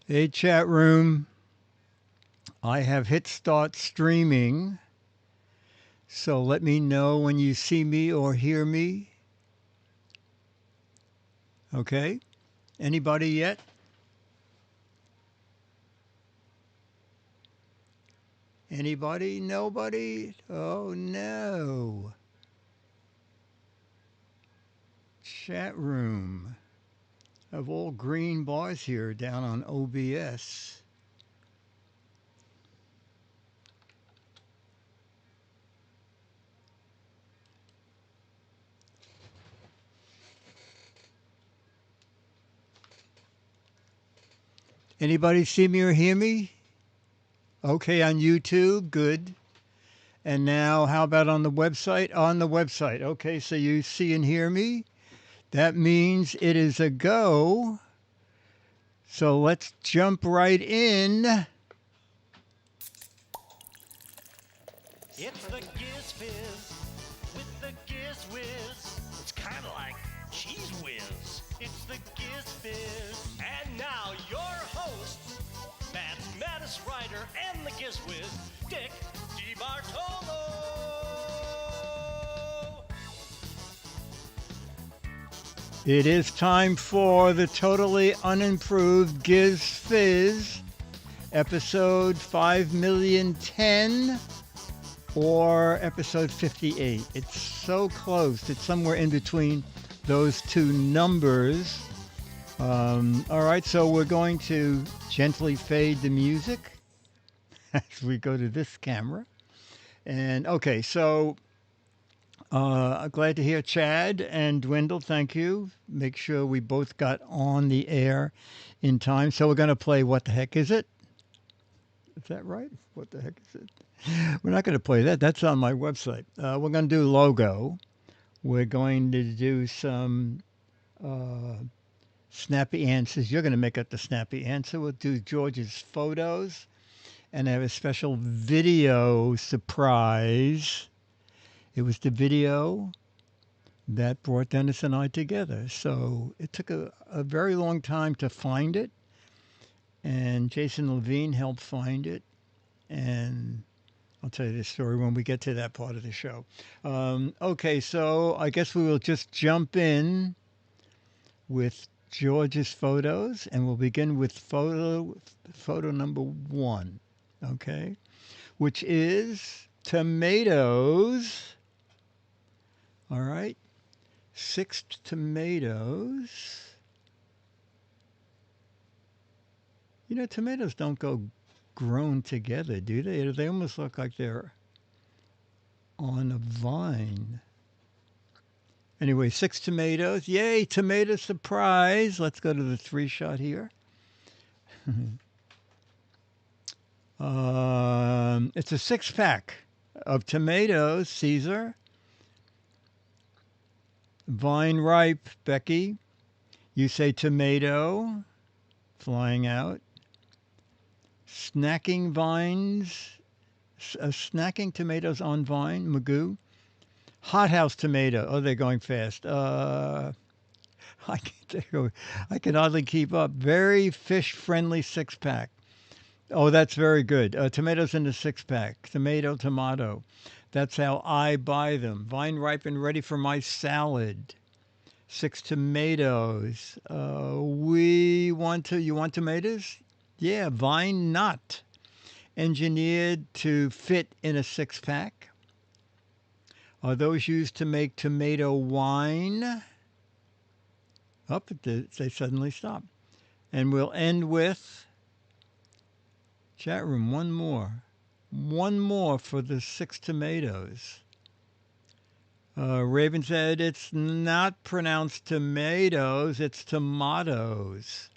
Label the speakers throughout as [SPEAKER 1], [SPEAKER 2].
[SPEAKER 1] Hey, chat room. I have hit start streaming, so let me know when you see me or hear me. Okay? Anybody yet? Anybody? Nobody? Oh no. Chat room. Of all green bars here down on OBS. Anybody see me or hear me? Okay, on YouTube, good. And now, how about on the website? On the website. Okay, so you see and hear me? That means it is a go. So let's jump right in.
[SPEAKER 2] It's the Giz Fiz with the Giz Whiz. It's kind of like Cheese Whiz. It's the Giz Fiz. And now your hosts, Maths Writer and the Giz Whiz, Dick DeBartolo.
[SPEAKER 1] It is time for the totally unimproved Giz Fiz, episode 5,000,010 or episode 58. It's so close. It's somewhere in between those two numbers. All right, so we're going to gently fade the music as we go to this camera. And okay, so glad to hear Chad and Dwindle. Thank you. Make sure we both got on the air in time. So we're going to play What the Heck Is It? Is that right? What the heck is it? We're not going to play that. That's on my website. We're going to do logo. We're going to do some snappy answers. You're going to make up the snappy answer. We'll do George's photos and have a special video surprise. It was the video that brought Dennis and I together. So it took a very long time to find it. And Jason Levine helped find it. And I'll tell you this story when we get to that part of the show. Okay, so I guess we will just jump in with George's photos, and we'll begin with photo number 1, okay, which is tomatoes. All right, 6 tomatoes. You know, tomatoes don't go grown together, do they? They almost look like they're on a vine. Anyway, 6 tomatoes. Yay, tomato surprise. Let's go to the 3 shot here. It's a 6-pack of tomatoes, Caesar. Vine ripe, Becky. You say tomato, flying out. Snacking vines, snacking tomatoes on vine, Magoo. Hothouse tomato. Oh, they're going fast. I can hardly keep up. Very fish-friendly 6-pack. Oh, that's very good. Tomatoes in the 6-pack. Tomato. That's how I buy them. Vine ripe and ready for my salad. 6 tomatoes. You want tomatoes? Yeah, vine nut. Engineered to fit in a 6-pack. Are those used to make tomato wine? Up, they suddenly stop. And we'll end with, chat room, one more. One more for the 6 tomatoes. Raven said it's not pronounced tomatoes, it's tomatoes.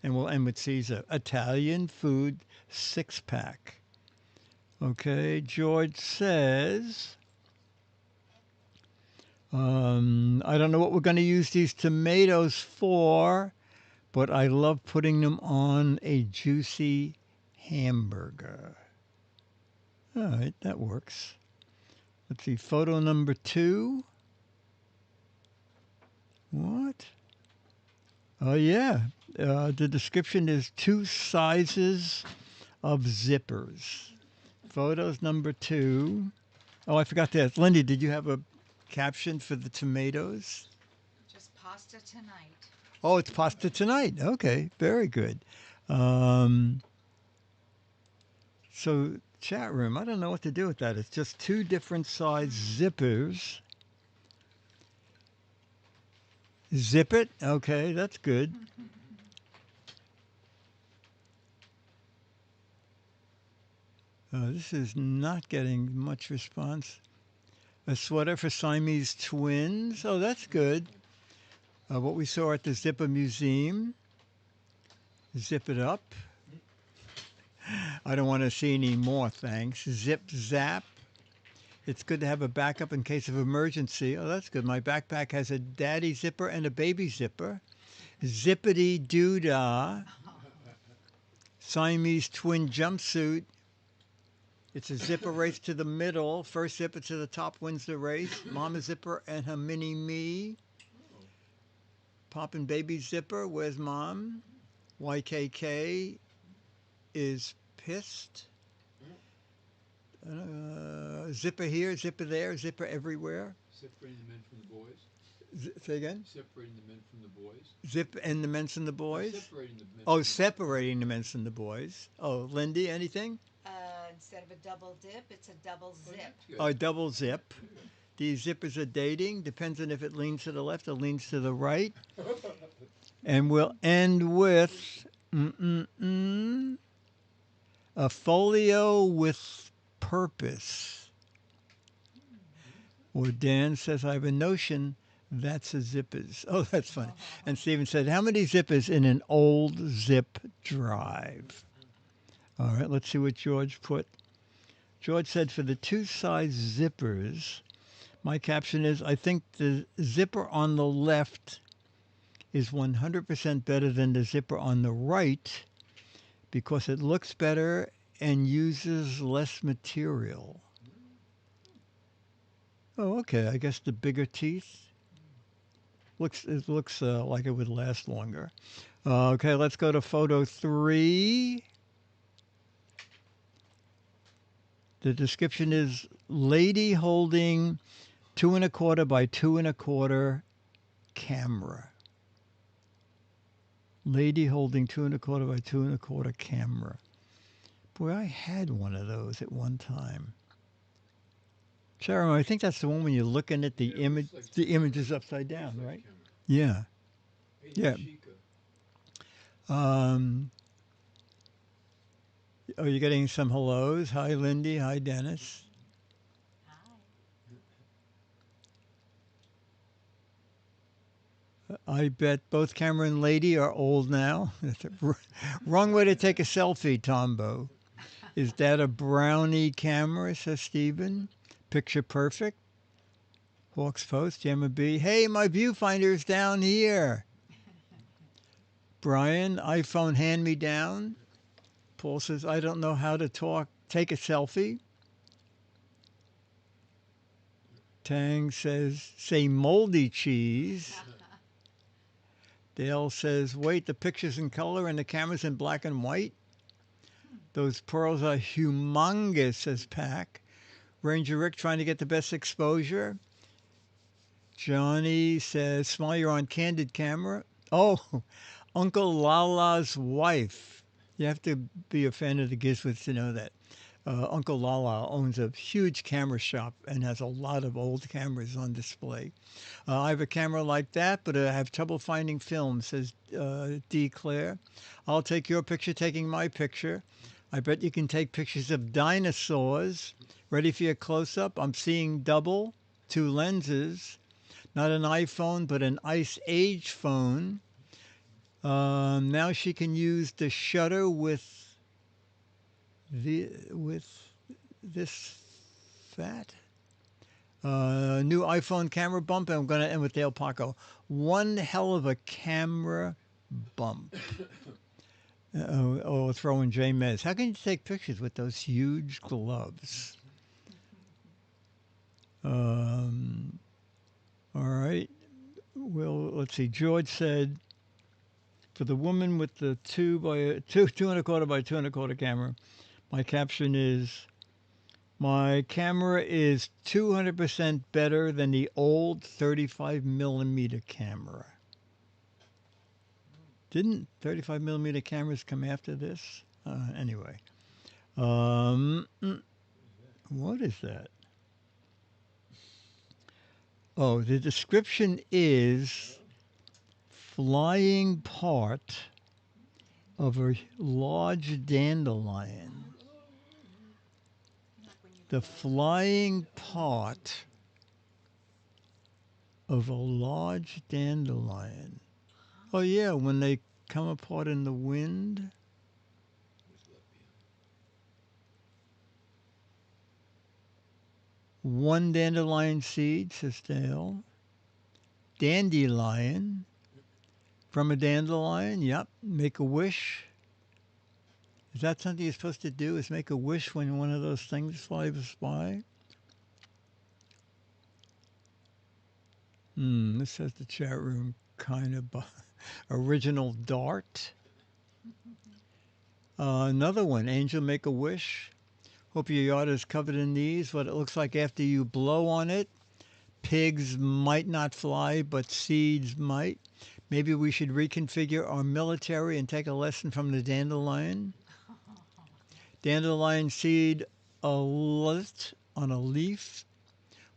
[SPEAKER 1] And we'll end with Caesar. Italian food 6-pack. Okay, George says, I don't know what we're going to use these tomatoes for, but I love putting them on a juicy hamburger. All right, that works. Let's see, photo number 2. What? Oh, yeah. The description is 2 sizes of zippers. Photos number 2. Oh, I forgot to ask. Lindy, did you have a caption for the tomatoes?
[SPEAKER 3] Just pasta tonight.
[SPEAKER 1] Oh, it's pasta tonight. Okay, very good. So chat room, I don't know what to do with that. It's just 2 different size zippers. Zip it. Okay, that's good. This is not getting much response. A sweater for Siamese twins. Oh, that's good. What we saw at the Zipper Museum. Zip it up. I don't want to see any more, thanks. Zip zap. It's good to have a backup in case of emergency. Oh, that's good. My backpack has a daddy zipper and a baby zipper. Zippity doo-dah. Siamese twin jumpsuit. It's a zipper race to the middle. First zipper to the top wins the race. Mama zipper and her mini me. Pop and baby zipper. Where's mom? YKK is pissed. Zipper here, zipper there, zipper everywhere.
[SPEAKER 4] Separating the men from the boys.
[SPEAKER 1] Say again?
[SPEAKER 4] Separating the men from the boys.
[SPEAKER 1] Zip and the men and the boys?
[SPEAKER 4] Separating the men.
[SPEAKER 1] Oh, separating the men and the boys. Oh, Lindy, anything?
[SPEAKER 3] Instead of a double dip, it's a double zip.
[SPEAKER 1] Oh, double zip. These zippers are dating. Depends on if it leans to the left or leans to the right. And we'll end with a folio with purpose. Or Dan says, I have a notion that's a zippers. Oh, that's funny. And Stephen said, how many zippers in an old zip drive? All right, let's see what George put. George said, for the 2 size zippers, my caption is, I think the zipper on the left is 100% better than the zipper on the right because it looks better and uses less material. Oh, okay. I guess the bigger teeth. It looks like it would last longer. Okay, let's go to photo 3. The description is lady holding 2 1/4 by 2 1/4 camera. Lady holding 2 1/4 by 2 1/4 camera. Boy, I had one of those at one time. Sharon, I think that's the one when you're looking at the image.
[SPEAKER 4] Like
[SPEAKER 1] the image is upside down, right?
[SPEAKER 4] Camera.
[SPEAKER 1] Yeah.
[SPEAKER 4] Hey,
[SPEAKER 1] Yeah.
[SPEAKER 4] Chica.
[SPEAKER 1] Oh, you're getting some hellos. Hi, Lindy. Hi, Dennis. I bet both camera and lady are old now. That's a wrong way to take a selfie, Tombo. Is that a brownie camera, says Stephen. Picture perfect. Hawks Post, Gemma B. Hey, my viewfinder's down here. Brian, iPhone hand me down. Paul says, I don't know how to take a selfie. Tang says, say moldy cheese. Dale says, wait, the picture's in color and the camera's in black and white? Those pearls are humongous, says Pack. Ranger Rick trying to get the best exposure. Johnny says, smile, you're on candid camera. Oh, Uncle Lala's wife. You have to be a fan of the Giz Fiz to know that. Uncle Lala owns a huge camera shop and has a lot of old cameras on display. I have a camera like that, but I have trouble finding film, says D. Claire. I'll take your picture taking my picture. I bet you can take pictures of dinosaurs. Ready for your close-up? I'm seeing double, 2 lenses. Not an iPhone, but an Ice Age phone. Now she can use the shutter with this fat. New iPhone camera bump, and I'm going to end with Dale Paco. One hell of a camera bump. Throw in J Mez. How can you take pictures with those huge gloves? All right. Well, let's see. George said, For the woman with the 2.25 by 2.25 camera, my caption is, my camera is 200% better than the old 35 millimeter camera. Didn't 35 millimeter cameras come after this? Anyway. What is that? Oh, the description is flying part of a large dandelion. The flying part of a large dandelion. Oh yeah, when they come apart in the wind. One dandelion seed, says Dale. Dandelion. From a dandelion, yep. Make a wish. Is that something you're supposed to do, is make a wish when one of those things flies by? This says the chat room kind of original dart. Another one, Angel, make a wish. Hope your yard is covered in these. What it looks like after you blow on it. Pigs might not fly, but seeds might. Maybe we should reconfigure our military and take a lesson from the dandelion. Dandelion seed alert on a leaf.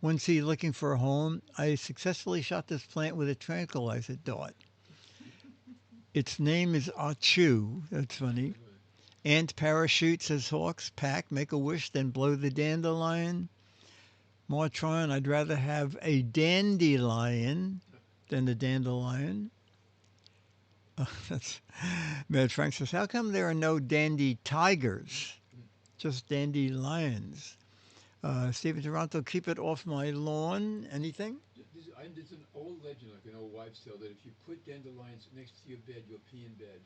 [SPEAKER 1] One seed looking for a home. I successfully shot this plant with a tranquilizer dart. Its name is Achu. That's funny. Ant parachute, says Hawks. Pack, make a wish, then blow the dandelion. Mortron, I'd rather have a dandelion than the dandelion. That's Mad Frank says, how come there are no dandy tigers? Just dandelions. Stephen Toronto, keep it off my lawn. Anything?
[SPEAKER 4] There's an old legend, like an old wives' tale, that if you put dandelions next to your bed, you'll pee in bed.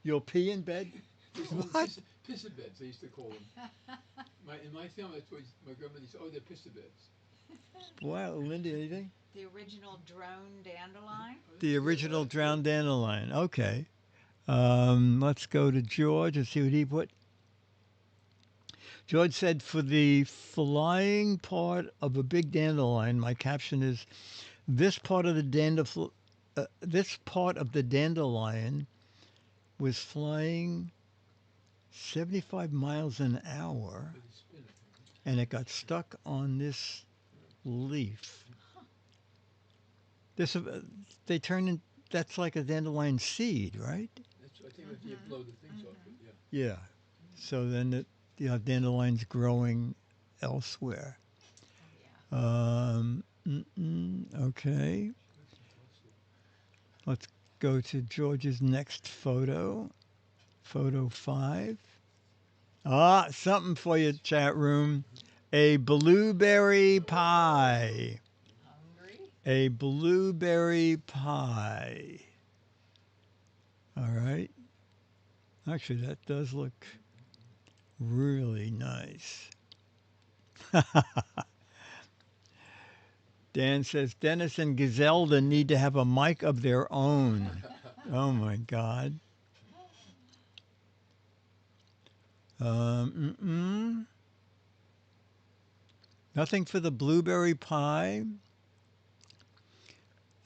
[SPEAKER 1] You'll pee in bed? What?
[SPEAKER 4] Piss beds, they used to call them. In my family, that's what my grandmother used to say, oh, they're piss beds.
[SPEAKER 1] Wow, Lindy, anything?
[SPEAKER 3] The original drone dandelion?
[SPEAKER 1] The original drowned dandelion. Okay. Let's go to George and see what he put. George said, for the flying part of a big dandelion, my caption is, this part of the dandelion was flying 75 miles an hour, and it got stuck on this leaf. This they turn in. That's like a dandelion seed, right?
[SPEAKER 4] I think if you blow the things off it,
[SPEAKER 1] yeah. Yeah. So then you have dandelions growing elsewhere. Okay. Let's go to George's next photo. Photo 5. Something for you, chat room. A blueberry pie.
[SPEAKER 3] Hungry?
[SPEAKER 1] A blueberry pie. All right. Actually, that does look really nice. Dan says, Dennis and Gizelda need to have a mic of their own. Oh, my God. Nothing for the blueberry pie.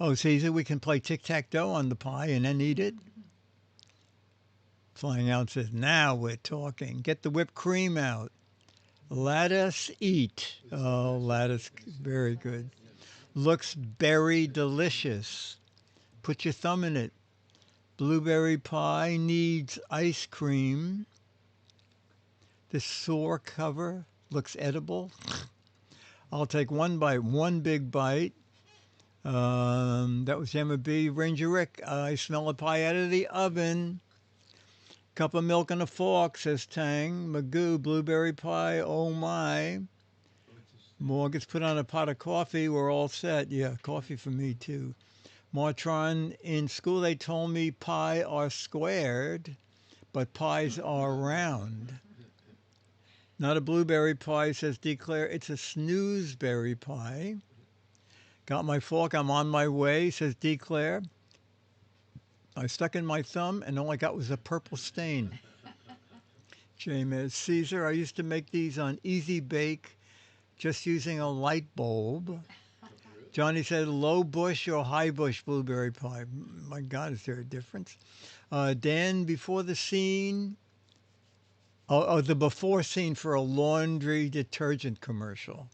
[SPEAKER 1] Oh, so you said we can play tic-tac-toe on the pie and then eat it? Flying Out says, now we're talking. Get the whipped cream out. Let us eat. Oh, lettuce, very good. Looks berry delicious. Put your thumb in it. Blueberry pie needs ice cream. This sore cover looks edible. I'll take one bite, one big bite. That was Emma B. Ranger Rick. I smell a pie out of the oven. Cup of milk and a fork, says Tang. Magoo, blueberry pie, oh my. More gets put on a pot of coffee. We're all set. Yeah, coffee for me too. Martron, in school they told me pie are squared, but pies are round. Not a blueberry pie, says Declare. It's a snoozeberry pie. Got my fork. I'm on my way, says Declare. I stuck in my thumb, and all I got was a purple stain. James Caesar, I used to make these on Easy Bake just using a light bulb. Johnny said low bush or high bush blueberry pie. My God, is there a difference? Dan, before the scene, the before scene for a laundry detergent commercial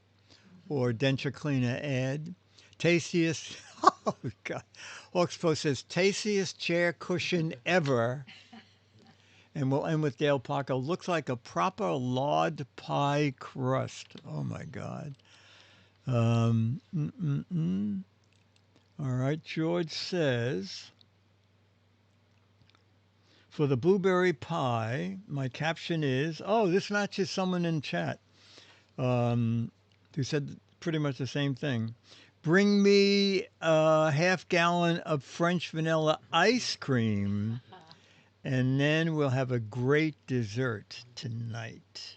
[SPEAKER 1] or denture cleaner ad. Tastiest, oh God. Hawks Post says, tastiest chair cushion ever. And we'll end with Dale Parker. Looks like a proper lard pie crust. Oh my God. All right, George says, for the blueberry pie, my caption is, oh, this matches someone in chat who said pretty much the same thing. Bring me a half-gallon of French vanilla ice cream, and then we'll have a great dessert tonight.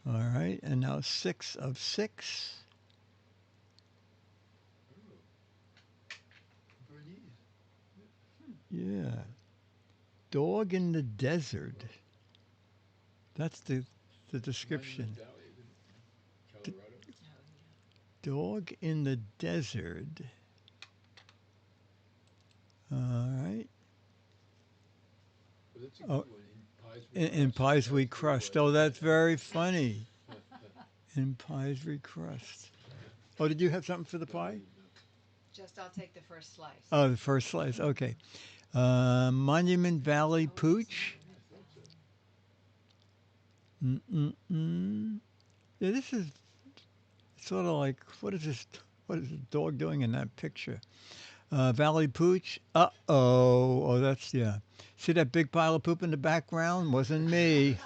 [SPEAKER 1] All right, and now 6 of 6. Yeah. Dog in the desert. That's the description. D- Dog in the desert. All right. Oh, in pies we crust. Oh, that's very funny. In pies we crust. Oh, did you have something for the pie?
[SPEAKER 3] Just I'll take the first slice.
[SPEAKER 1] Oh, the first slice. Okay. Monument Valley Pooch. Yeah, this is sort of like, what is this? What is the dog doing in that picture? Valley Pooch. Uh-oh. Oh, that's, yeah. See that big pile of poop in the background? Wasn't me,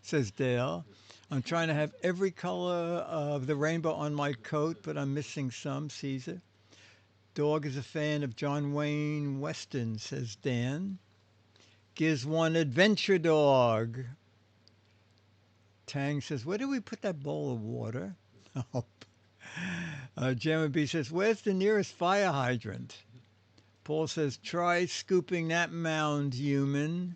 [SPEAKER 1] says Dale. I'm trying to have every color of the rainbow on my coat, but I'm missing some, Caesar. Dog is a fan of John Wayne Weston, says Dan. Gives one adventure dog. Tang says, where do we put that bowl of water? Jamma B says, where's the nearest fire hydrant? Paul says, try scooping that mound, human.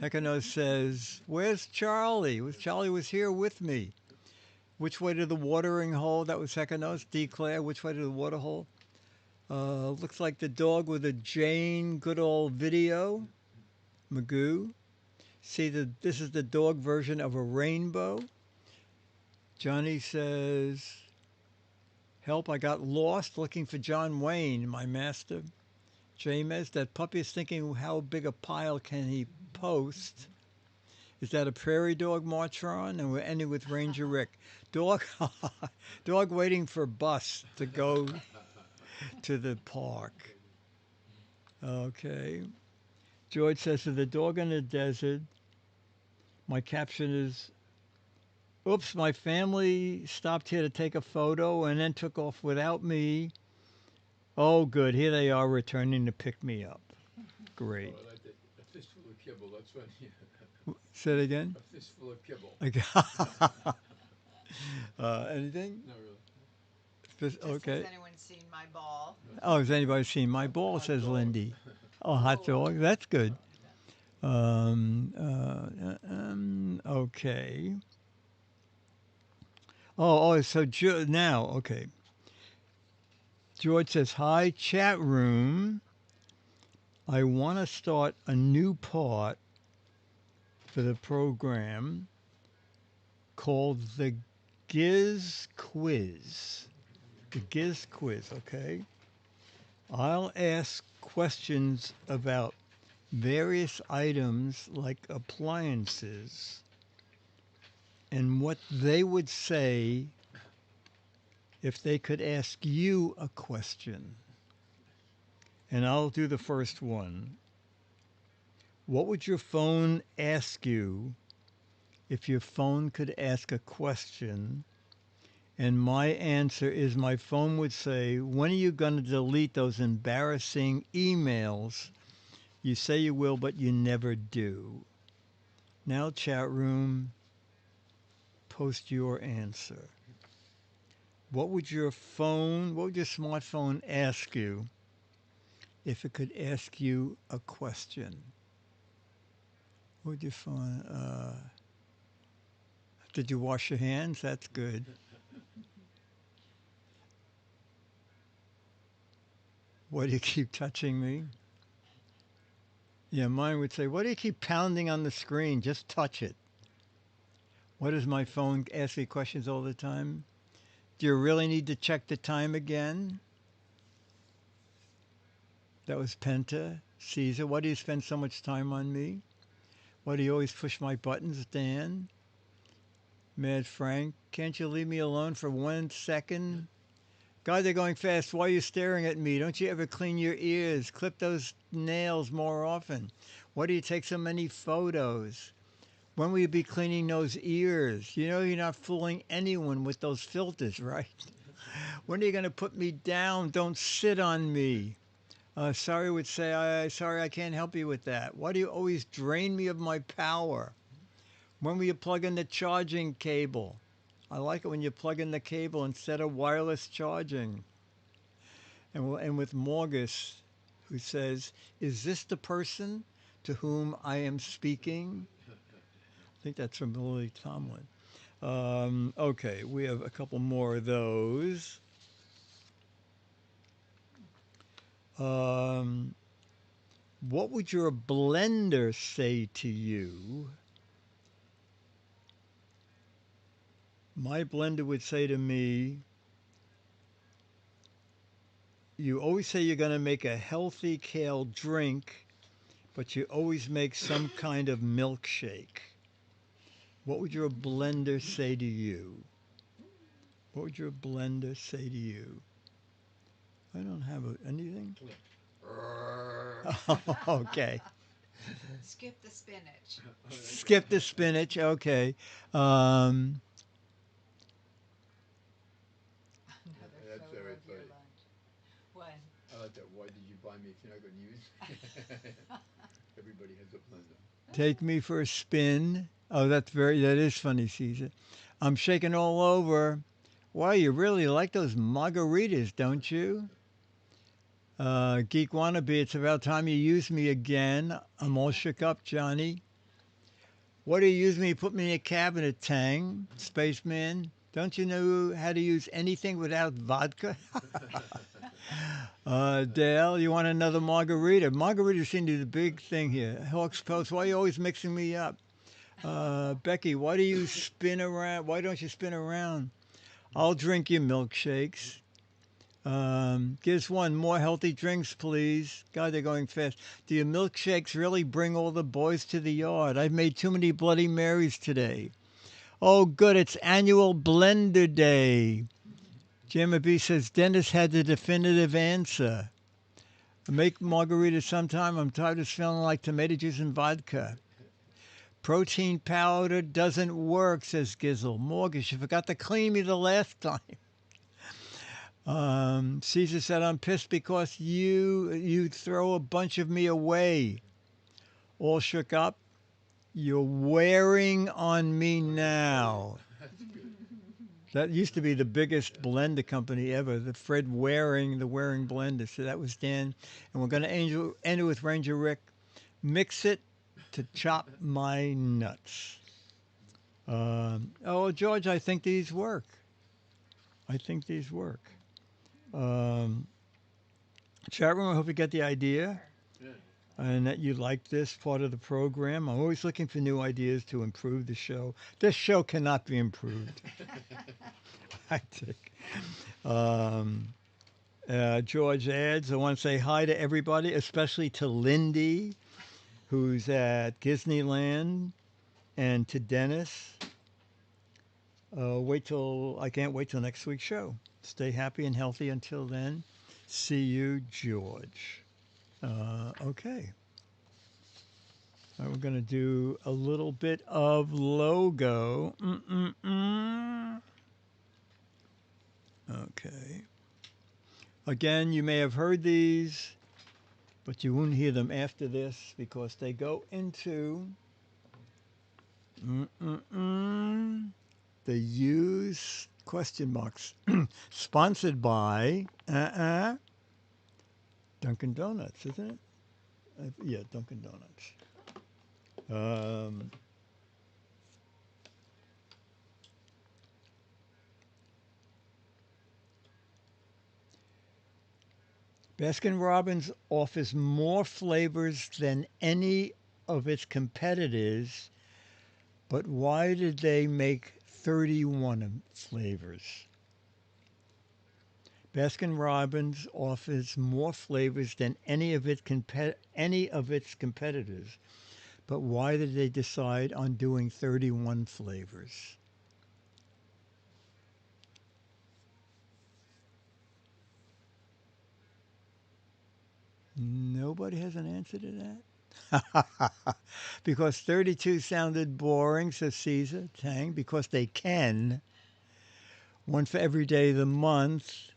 [SPEAKER 1] Hekano says, where's Charlie? Charlie was here with me. Which way to the watering hole? That was Hekano's. Declare, which way to the water hole? Looks like the dog with a Jane good old video. Magoo. See, this is the dog version of a rainbow. Johnny says, help, I got lost looking for John Wayne, my master. James, that puppy is thinking, how big a pile can he post? Is that a prairie dog, Martron? And we're ending with Ranger Rick. Dog, dog waiting for bus to go to the park. Okay. George says, to the dog in the desert, my caption is, oops, my family stopped here to take a photo and then took off without me. Oh, good. Here they are returning to pick me up. Great.
[SPEAKER 4] Oh, I like that. A fistful of kibble. That's funny.
[SPEAKER 1] Say it again.
[SPEAKER 4] A fistful of kibble.
[SPEAKER 1] Anything?
[SPEAKER 4] Not really.
[SPEAKER 1] Okay.
[SPEAKER 3] Has anyone seen my ball?
[SPEAKER 1] Oh, has anybody seen my ball, says
[SPEAKER 4] dog.
[SPEAKER 1] Lindy. Oh, hot dog. That's good. Okay. So now, okay. George says, hi, chat room. I want to start a new part for the program called the Giz Quiz. The Giz Quiz, okay? I'll ask questions about various items like appliances and what they would say if they could ask you a question. And I'll do the first one. What would your phone ask you if your phone could ask a question? And my answer is my phone would say, when are you going to delete those embarrassing emails you say you will, but you never do? Now, chat room, post your answer. What would your smartphone ask you if it could ask you a question. What would you find? Did you wash your hands? That's good. Why do you keep touching me? Yeah, mine would say, why do you keep pounding on the screen? Just touch it. Why does my phone ask me questions all the time? Do you really need to check the time again? That was Penta. Caesar, why do you spend so much time on me? Why do you always push my buttons, Dan? Mad Frank, can't you leave me alone for 1 second? God, they're going fast. Why are you staring at me? Don't you ever clean your ears? Clip those nails more often. Why do you take so many photos? When will you be cleaning those ears? You know you're not fooling anyone with those filters, right? When are you going to put me down? Don't sit on me. Sorry would say, sorry, I can't help you with that. Why do you always drain me of my power? When will you plug in the charging cable? I like it when you plug in the cable instead of wireless charging. And we'll end with Morgus, who says, is this the person to whom I am speaking? I think that's from Lily Tomlin. Okay, we have a couple more of those. What would your blender say to you? My blender would say to me, you always say you're going to make a healthy kale drink, but you always make some kind of milkshake. What would your blender say to you? What would your blender say to you? I don't have anything. Okay.
[SPEAKER 3] Skip the spinach.
[SPEAKER 1] Skip the spinach. Okay.
[SPEAKER 3] Another
[SPEAKER 4] That's
[SPEAKER 3] photo
[SPEAKER 4] very
[SPEAKER 3] of your
[SPEAKER 4] funny.
[SPEAKER 3] lunch. What?
[SPEAKER 4] I like that. Why did you buy me if you're not going to use? Everybody has a blender.
[SPEAKER 1] Take me for a spin. Oh, that is funny, Caesar. I'm shaking all over. Why, you really like those margaritas, don't you? Geek wannabe, it's about time you use me again. I'm all shook up, Johnny. What do you use me? Put me in a cabinet, Tang. Spaceman. Don't you know how to use anything without vodka? Dale, you want another margarita? Margaritas seem to be the big thing here. Hawks Post, why are you always mixing me up? Becky, why do you spin around? Why don't you spin around? I'll drink your milkshakes. Gives one more healthy drinks, please. God, they're going fast. Do your milkshakes really bring all the boys to the yard? I've made too many Bloody Marys today. Oh, good. It's annual blender day. Jimmy B says Dennis had the definitive answer. Make margarita sometime. I'm tired of smelling like tomato juice and vodka. Protein powder doesn't work, says Gizzle. Mortgage, you forgot to clean me the last time. Caesar said, I'm pissed because you throw a bunch of me away. All shook up. You're wearing on me now. That used to be the biggest blender company ever, the Fred Waring, the Waring blender. So that was Dan. And we're going to end it with Ranger Rick. Mix it to chop my nuts. Oh, George, I think these work. Chat room, I hope you get the idea and that you like this part of the program. I'm always looking for new ideas to improve the show. This show cannot be improved. I think. George adds, I want to say hi to everybody, especially to Lindy, who's at Disneyland, and to Dennis. I can't wait till next week's show. Stay happy and healthy until then. See you, George. Okay. All right, we're going to do a little bit of logo. Okay. Again, you may have heard these, but you won't hear them after this because they go into the use question marks. Sponsored by Dunkin' Donuts, isn't it? Yeah, Dunkin' Donuts. Baskin Robbins offers more flavors than any of its competitors, but why did they make 31 flavors? Baskin Robbins offers more flavors than any of its competitors, but why did they decide on doing 31 flavors? Nobody has an answer to that? Because 32 sounded boring, says Caesar Tang. Because they can. One for every day of the month.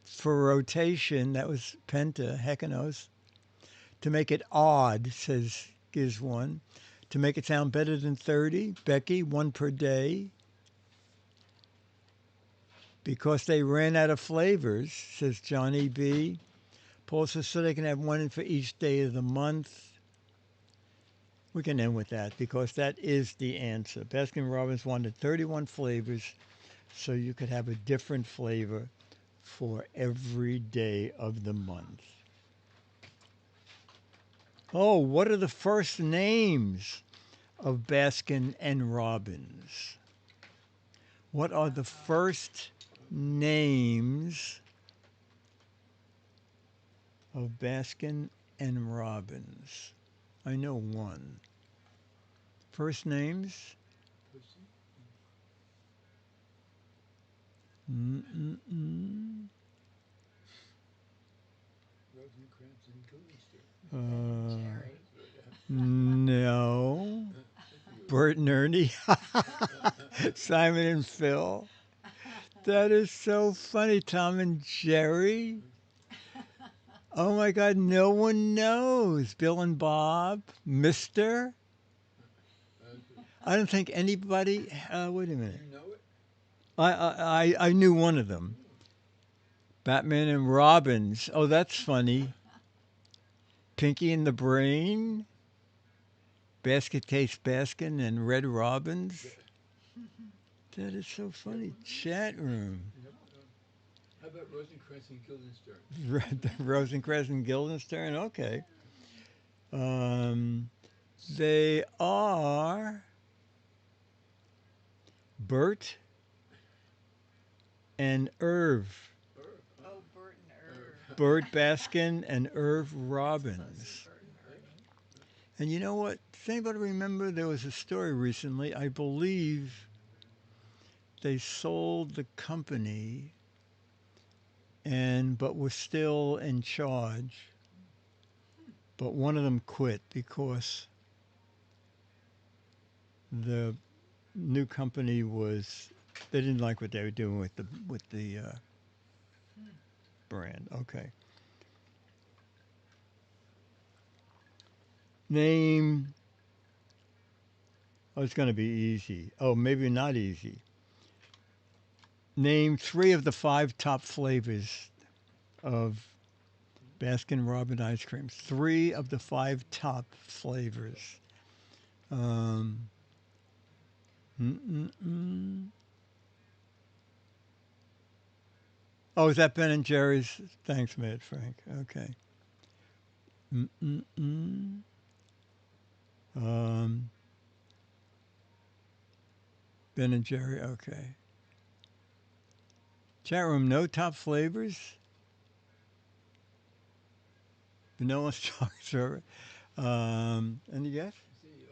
[SPEAKER 1] For rotation, that was Penta, Hekanos. To make it odd, says Giz 1. To make it sound better than 30, Becky, one per day. Because they ran out of flavors, says Johnny B. Paul says so they can have one for each day of the month. We can end with that because that is the answer. Baskin Robbins wanted 31 flavors so you could have a different flavor for every day of the month. Oh, what are the first names of Baskin and Robbins? What are the first names of Baskin and Robbins? I know one. First names?
[SPEAKER 4] Pussy.
[SPEAKER 1] Mm-mm-mm.
[SPEAKER 4] Rosencrantz and Guildenstern.
[SPEAKER 3] Jerry.
[SPEAKER 1] No. Bert and Ernie. Simon and Phil. That is so funny. Tom and Jerry. Oh my God, no one knows. Bill and Bob. Mister. I don't think anybody. Wait a minute.
[SPEAKER 4] You know it?
[SPEAKER 1] I knew one of them. Batman and Robbins. Oh, that's funny. Pinky and the Brain. Basket Case Baskin and Red Robins. That is so funny. Chat room.
[SPEAKER 4] How about Rosencrantz and Guildenstern?
[SPEAKER 1] Rosencrantz and Guildenstern. Okay. They are Bert and Irv.
[SPEAKER 3] Oh, Bert and Irv.
[SPEAKER 1] Bert Baskin and Irv Robbins.
[SPEAKER 3] Bert and Irv.
[SPEAKER 1] And you know what? Does anybody remember there was a story recently? I believe they sold the company but were still in charge. But one of them quit because the new company they didn't like what they were doing with the brand. Okay. Name. Oh, it's going to be easy. Oh, maybe not easy. Name 3 of the 5 top flavors of Baskin Robbins ice cream. 3 of the 5 top flavors. Mm-mm-mm. Oh, is that Ben and Jerry's? Thanks, Matt Frank. Okay. Mm-mm-mm. Ben and Jerry. Okay. Chat room. No top flavors. Vanilla chocolate syrup. Any guess?
[SPEAKER 4] See,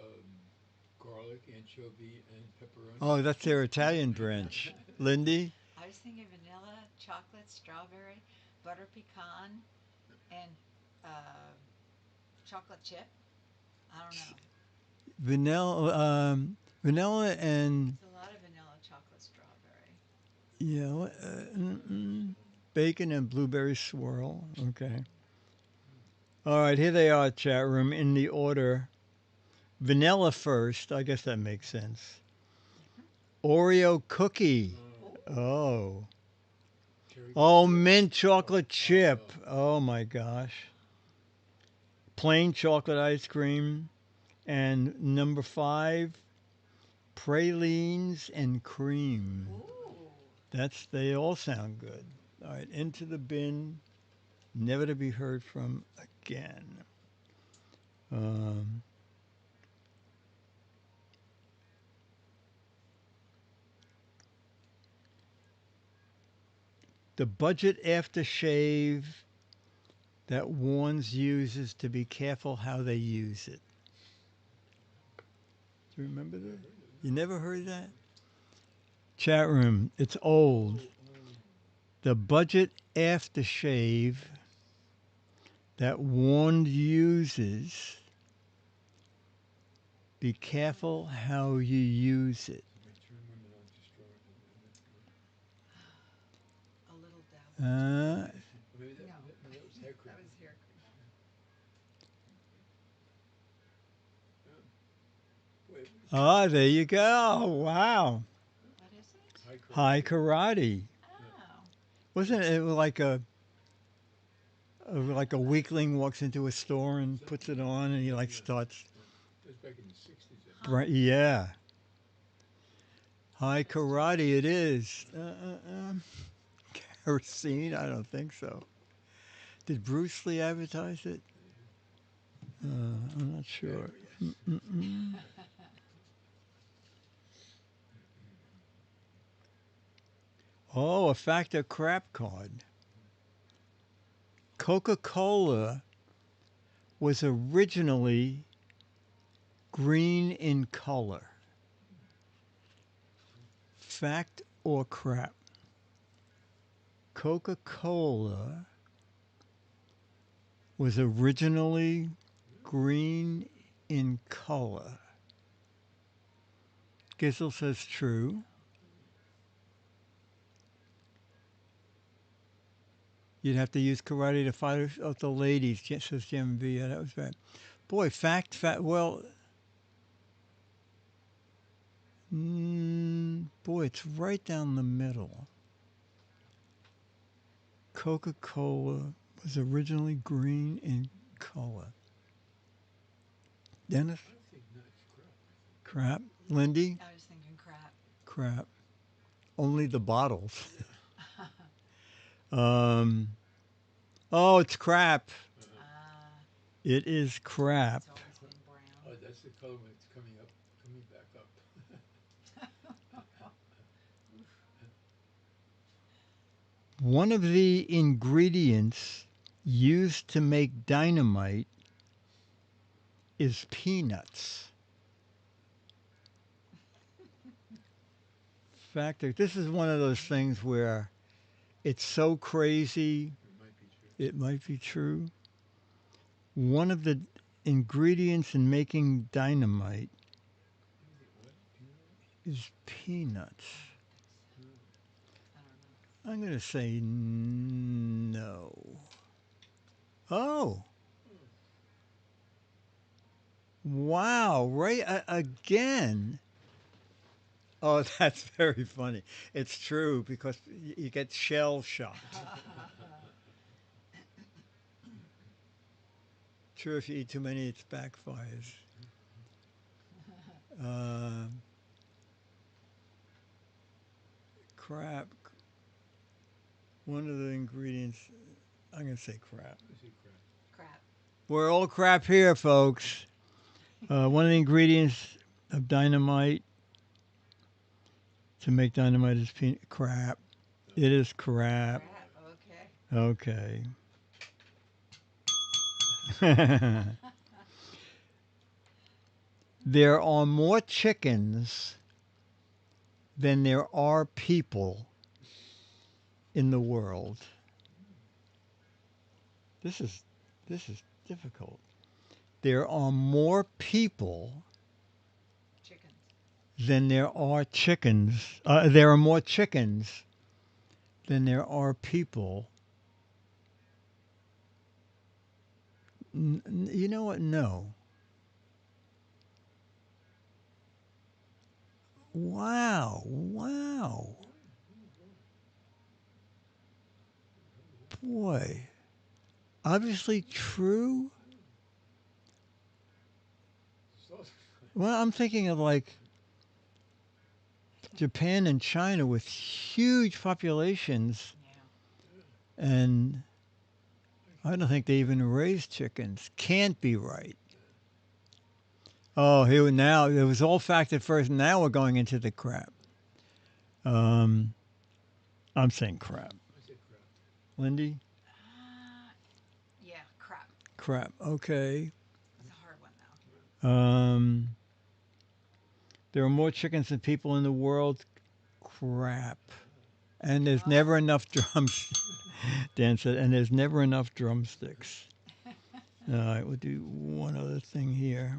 [SPEAKER 4] garlic, anchovy, and pepperoni.
[SPEAKER 1] Oh, that's their Italian branch. Lindy.
[SPEAKER 3] I was thinking vanilla, chocolate, strawberry, butter pecan, and chocolate chip. I don't know.
[SPEAKER 1] Vanilla and
[SPEAKER 3] It's a lot of vanilla, chocolate, strawberry.
[SPEAKER 1] bacon and blueberry swirl. Okay. All right, here they are, chat room, in the order. Vanilla first. I guess that makes sense. Oreo cookie.
[SPEAKER 3] Oh.
[SPEAKER 1] Oh.
[SPEAKER 4] cherry
[SPEAKER 1] Oh,
[SPEAKER 4] chip.
[SPEAKER 1] mint chocolate chip.
[SPEAKER 4] Oh.
[SPEAKER 1] Oh my gosh. Plain chocolate ice cream. And number 5, pralines and cream.
[SPEAKER 3] Ooh.
[SPEAKER 1] They all sound good. All right, into the bin, never to be heard from again. Um, the budget aftershave that warns users to be careful how they use it. Do you remember that? You never heard that? Chat room, it's old. The budget aftershave that warned users be careful how you use it.
[SPEAKER 3] A little dab.
[SPEAKER 4] Maybe
[SPEAKER 3] No.
[SPEAKER 4] that was hair cream.
[SPEAKER 3] That was hair cream.
[SPEAKER 4] Boy,
[SPEAKER 1] There you go. Wow.
[SPEAKER 3] What is it?
[SPEAKER 1] High karate.
[SPEAKER 3] Oh.
[SPEAKER 1] Wasn't it like a weakling walks into a store and puts it on and he like starts.
[SPEAKER 4] That was back in the 60s.
[SPEAKER 1] Yeah. High karate it is. Kerosene? I don't think so. Did Bruce Lee advertise it? I'm not sure. Oh, a factor crap card. Coca-Cola was originally green in color. Fact or crap? Coca-Cola was originally green in color. Gizzle says true. You'd have to use karate to fight out the ladies, says Jim V. Yeah, that was bad. Boy, well, boy, it's right down the middle. Coca-Cola was originally green in color. Dennis?
[SPEAKER 4] I think nuts
[SPEAKER 1] Crap. Lindy?
[SPEAKER 3] I was thinking crap.
[SPEAKER 1] Crap. Only the bottles. Oh, it's crap.
[SPEAKER 3] Ah,
[SPEAKER 1] It is crap.
[SPEAKER 3] it's always been brown.
[SPEAKER 4] Oh, that's the color when it's coming back up.
[SPEAKER 1] One of the ingredients used to make dynamite is peanuts. Factor. This is one of those things where it's so crazy
[SPEAKER 4] It might be true.
[SPEAKER 1] it might be true. One of the ingredients in making dynamite
[SPEAKER 4] What?
[SPEAKER 1] is peanuts.
[SPEAKER 3] I don't know.
[SPEAKER 1] I'm going to say no. Oh. Wow, right again. Oh, that's very funny. It's true because you get shell shocked. True, if you eat too many, it backfires. Crap. One of the ingredients, I'm going to say crap.
[SPEAKER 4] I say crap.
[SPEAKER 3] Crap.
[SPEAKER 1] We're all crap here, folks. One of the ingredients of dynamite to make dynamite is crap. It is crap.
[SPEAKER 3] Crap. Okay.
[SPEAKER 1] Okay. There are more chickens than there are people in the world. This is difficult. There are more people
[SPEAKER 3] Chickens.
[SPEAKER 1] than there are chickens. There are more chickens than there are people. You know what? No. Wow. Boy, obviously true.
[SPEAKER 4] So,
[SPEAKER 1] Well, I'm thinking of like Japan and China with huge populations,
[SPEAKER 3] Yeah.
[SPEAKER 1] and I don't think they even raise chickens. Can't be right. Oh, here now it was all fact at first. Now we're going into the crap. Um, I'm saying crap.
[SPEAKER 4] I said crap.
[SPEAKER 1] Lindy,
[SPEAKER 3] Yeah, crap.
[SPEAKER 1] crap. Okay.
[SPEAKER 3] It's a hard one though.
[SPEAKER 1] There are more chickens than people in the world. Crap. And there's never enough drums. Dan said, and there's never enough drumsticks. All right, we'll do one other thing here.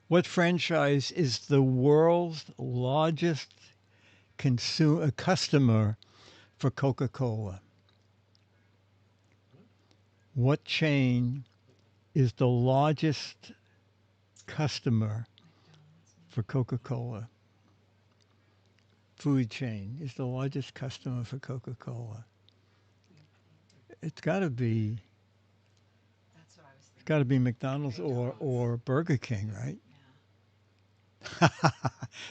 [SPEAKER 1] What franchise is the world's largest customer for Coca-Cola? What chain is the largest customer for Coca-Cola? Food chain is the largest customer for Coca-Cola. It's got to be.
[SPEAKER 3] That's what I was
[SPEAKER 1] It's
[SPEAKER 3] thinking.
[SPEAKER 1] got to be McDonald's
[SPEAKER 3] McDonald's.
[SPEAKER 1] or Burger King, right?
[SPEAKER 3] Yeah.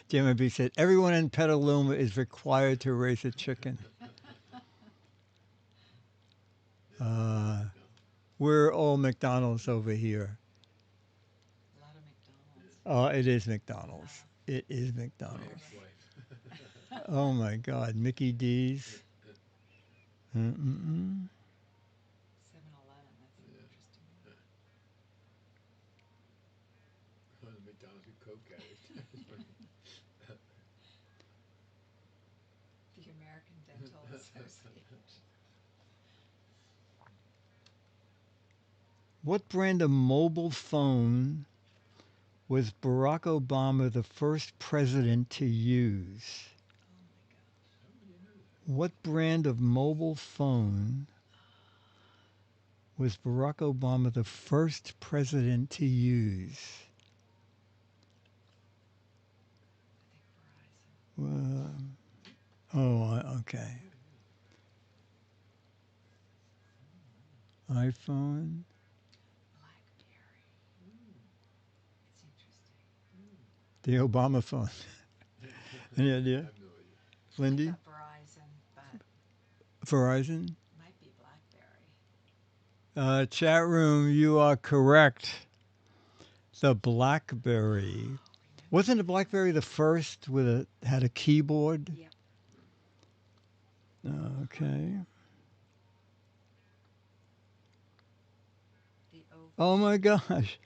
[SPEAKER 1] Jim B said everyone in Petaluma is required to raise a chicken. We're all McDonald's over here.
[SPEAKER 3] A lot of McDonald's.
[SPEAKER 1] Oh, it is McDonald's. It is
[SPEAKER 4] My
[SPEAKER 1] McDonald's.
[SPEAKER 4] ex-wife.
[SPEAKER 1] Oh my God, Mickey D's.
[SPEAKER 3] 7-Eleven. That's an interesting one.
[SPEAKER 4] On the McDonald's with Coke at it. It's funny.
[SPEAKER 3] The American Dental Association.
[SPEAKER 1] What brand of mobile phone was Barack Obama the first president to use?
[SPEAKER 3] Oh my gosh.
[SPEAKER 4] How would you know that?
[SPEAKER 1] What brand of mobile phone was Barack Obama the first president to use?
[SPEAKER 3] I think Verizon.
[SPEAKER 1] Okay. iPhone.
[SPEAKER 3] BlackBerry. It's interesting.
[SPEAKER 1] The Obama phone. Any
[SPEAKER 4] I
[SPEAKER 1] idea?
[SPEAKER 4] have no idea.
[SPEAKER 1] Lindy?
[SPEAKER 3] I thought Verizon, but
[SPEAKER 1] Verizon?
[SPEAKER 3] might be BlackBerry.
[SPEAKER 1] Chat room, you are correct. The BlackBerry. Wasn't the BlackBerry the first had a keyboard?
[SPEAKER 3] Yep.
[SPEAKER 1] Okay.
[SPEAKER 3] The O.
[SPEAKER 1] Oh my gosh.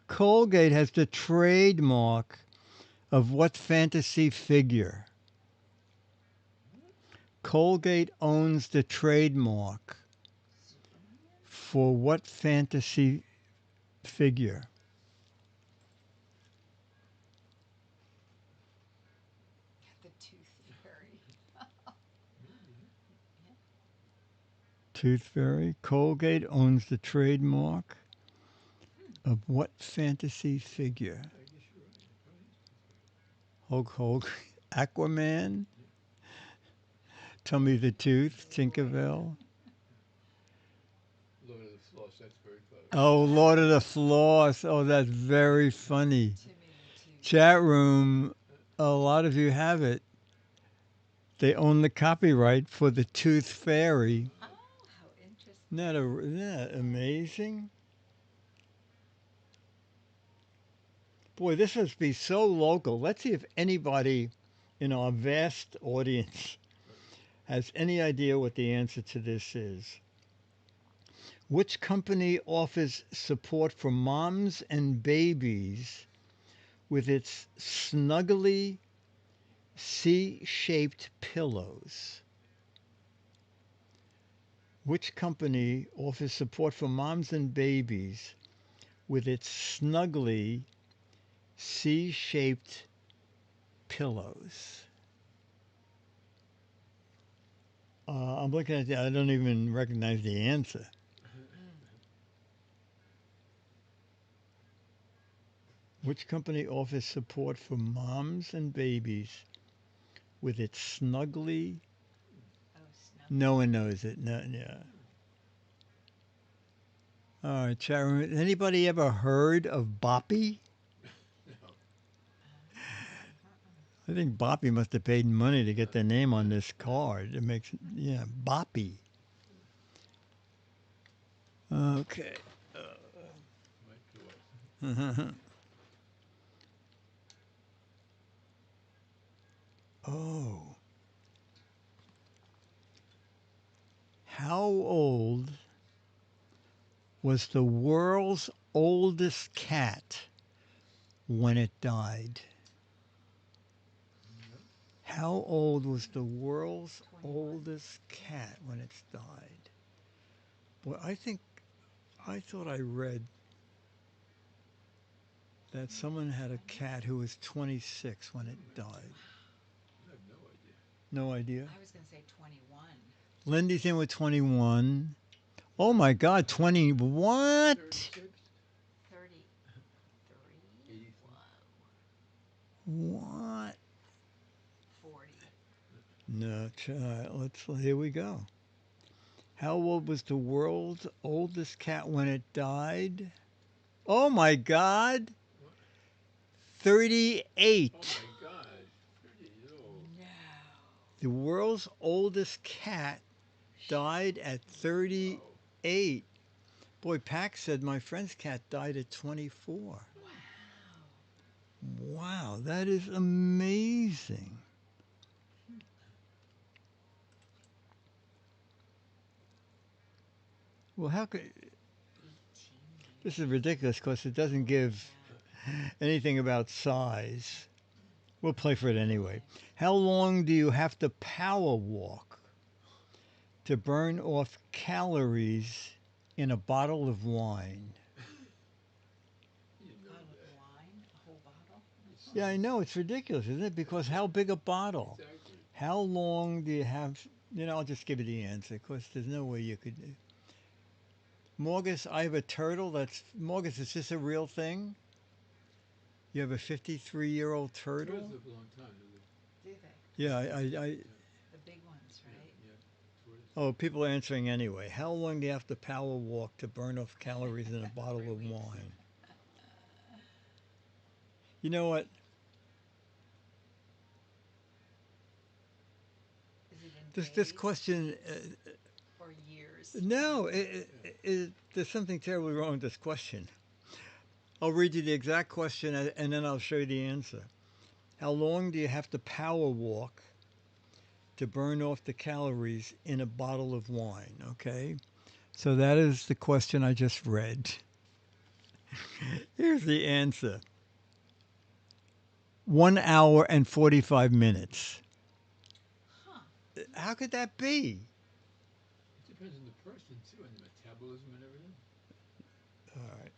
[SPEAKER 1] Colgate has the trademark of what fantasy figure? Colgate owns the trademark
[SPEAKER 3] Superman?
[SPEAKER 1] for what fantasy figure?
[SPEAKER 3] The Tooth Fairy.
[SPEAKER 1] Tooth Fairy. Colgate owns the trademark of what fantasy figure?
[SPEAKER 4] I guess you're right. It probably is.
[SPEAKER 1] Hulk, Aquaman, Tummy the Tooth, Tinkerbell.
[SPEAKER 4] Lord of the Floss, that's very clever.
[SPEAKER 1] Oh, Lord of the Floss. Oh, that's very funny.
[SPEAKER 3] Timmy the Tooth.
[SPEAKER 1] Chat room, a lot of you have it. They own the copyright for the Tooth Fairy.
[SPEAKER 3] Oh, how interesting.
[SPEAKER 1] Isn't that amazing? Boy, this must be so local. Let's see if anybody in our vast audience has any idea what the answer to this is. Which company offers support for moms and babies with its snuggly C-shaped pillows? Which company offers support for moms and babies with its snuggly C-shaped pillows? I'm looking at the, I don't even recognize the answer. Which company offers support for moms and babies with its snuggly?
[SPEAKER 3] Oh, snow.
[SPEAKER 1] No one knows it. No, yeah. All right, Sharon. Anybody ever heard of Boppy?
[SPEAKER 4] No.
[SPEAKER 1] I think Boppy must have paid money to get their name on this card. It makes, yeah, Boppy. Okay.
[SPEAKER 4] My choice.
[SPEAKER 1] Oh. How old was the world's oldest cat when it died?
[SPEAKER 4] No.
[SPEAKER 1] How old was the world's
[SPEAKER 3] 21.
[SPEAKER 1] oldest cat when it died? Boy, I thought I read that someone had a cat who was 26 when it died.
[SPEAKER 4] I have no idea.
[SPEAKER 1] No idea.
[SPEAKER 3] I was going to say 21.
[SPEAKER 1] Lindy's in with 21. Oh my God, 20. What?
[SPEAKER 4] 36?
[SPEAKER 3] 33.
[SPEAKER 4] 83.
[SPEAKER 3] Whoa.
[SPEAKER 1] What?
[SPEAKER 3] 40.
[SPEAKER 1] No, here we go. How old was the world's oldest cat when it died? Oh my God,
[SPEAKER 4] What?
[SPEAKER 1] 38.
[SPEAKER 4] Oh my gosh. 30 years old.
[SPEAKER 3] No.
[SPEAKER 1] The world's oldest cat died at 38. Boy, Pax said my friend's cat died at 24.
[SPEAKER 3] Wow.
[SPEAKER 1] Wow, that is amazing. Well, how could
[SPEAKER 3] 18
[SPEAKER 1] this
[SPEAKER 3] years.
[SPEAKER 1] is ridiculous because it doesn't give
[SPEAKER 3] Yeah.
[SPEAKER 1] anything about size. We'll play for it anyway. How long do you have to power walk to burn off calories in a bottle of wine?
[SPEAKER 4] You know
[SPEAKER 3] Bottle of
[SPEAKER 4] that.
[SPEAKER 3] wine, a whole bottle.
[SPEAKER 1] Yeah, I know, it's ridiculous, isn't it? Because how big a bottle?
[SPEAKER 4] Exactly.
[SPEAKER 1] How long do you have? I'll just give you the answer because there's no way you could. Morgus, I have a turtle that's. Morgus, is this a real thing? You have a 53-year-old turtle?
[SPEAKER 4] Turtles live a long time.
[SPEAKER 3] Do they?
[SPEAKER 1] Yeah, I.
[SPEAKER 3] The big ones, right?
[SPEAKER 4] Yeah. Tortoise.
[SPEAKER 1] Oh, people are answering anyway. How long do you have to power walk to burn off calories in a bottle
[SPEAKER 3] 3
[SPEAKER 1] of
[SPEAKER 3] weeks.
[SPEAKER 1] wine? You know what?
[SPEAKER 3] Is it in
[SPEAKER 1] This
[SPEAKER 3] days
[SPEAKER 1] question.
[SPEAKER 3] or years?
[SPEAKER 1] No, there's something terribly wrong with this question. I'll read you the exact question and then I'll show you the answer. How long do you have to power walk to burn off the calories in a bottle of wine? Okay, so that is the question I just read. Here's the answer. 1 hour and 45 minutes.
[SPEAKER 3] Huh.
[SPEAKER 1] How could that be?
[SPEAKER 4] It depends on the person too, and the metabolism and everything.
[SPEAKER 1] All right.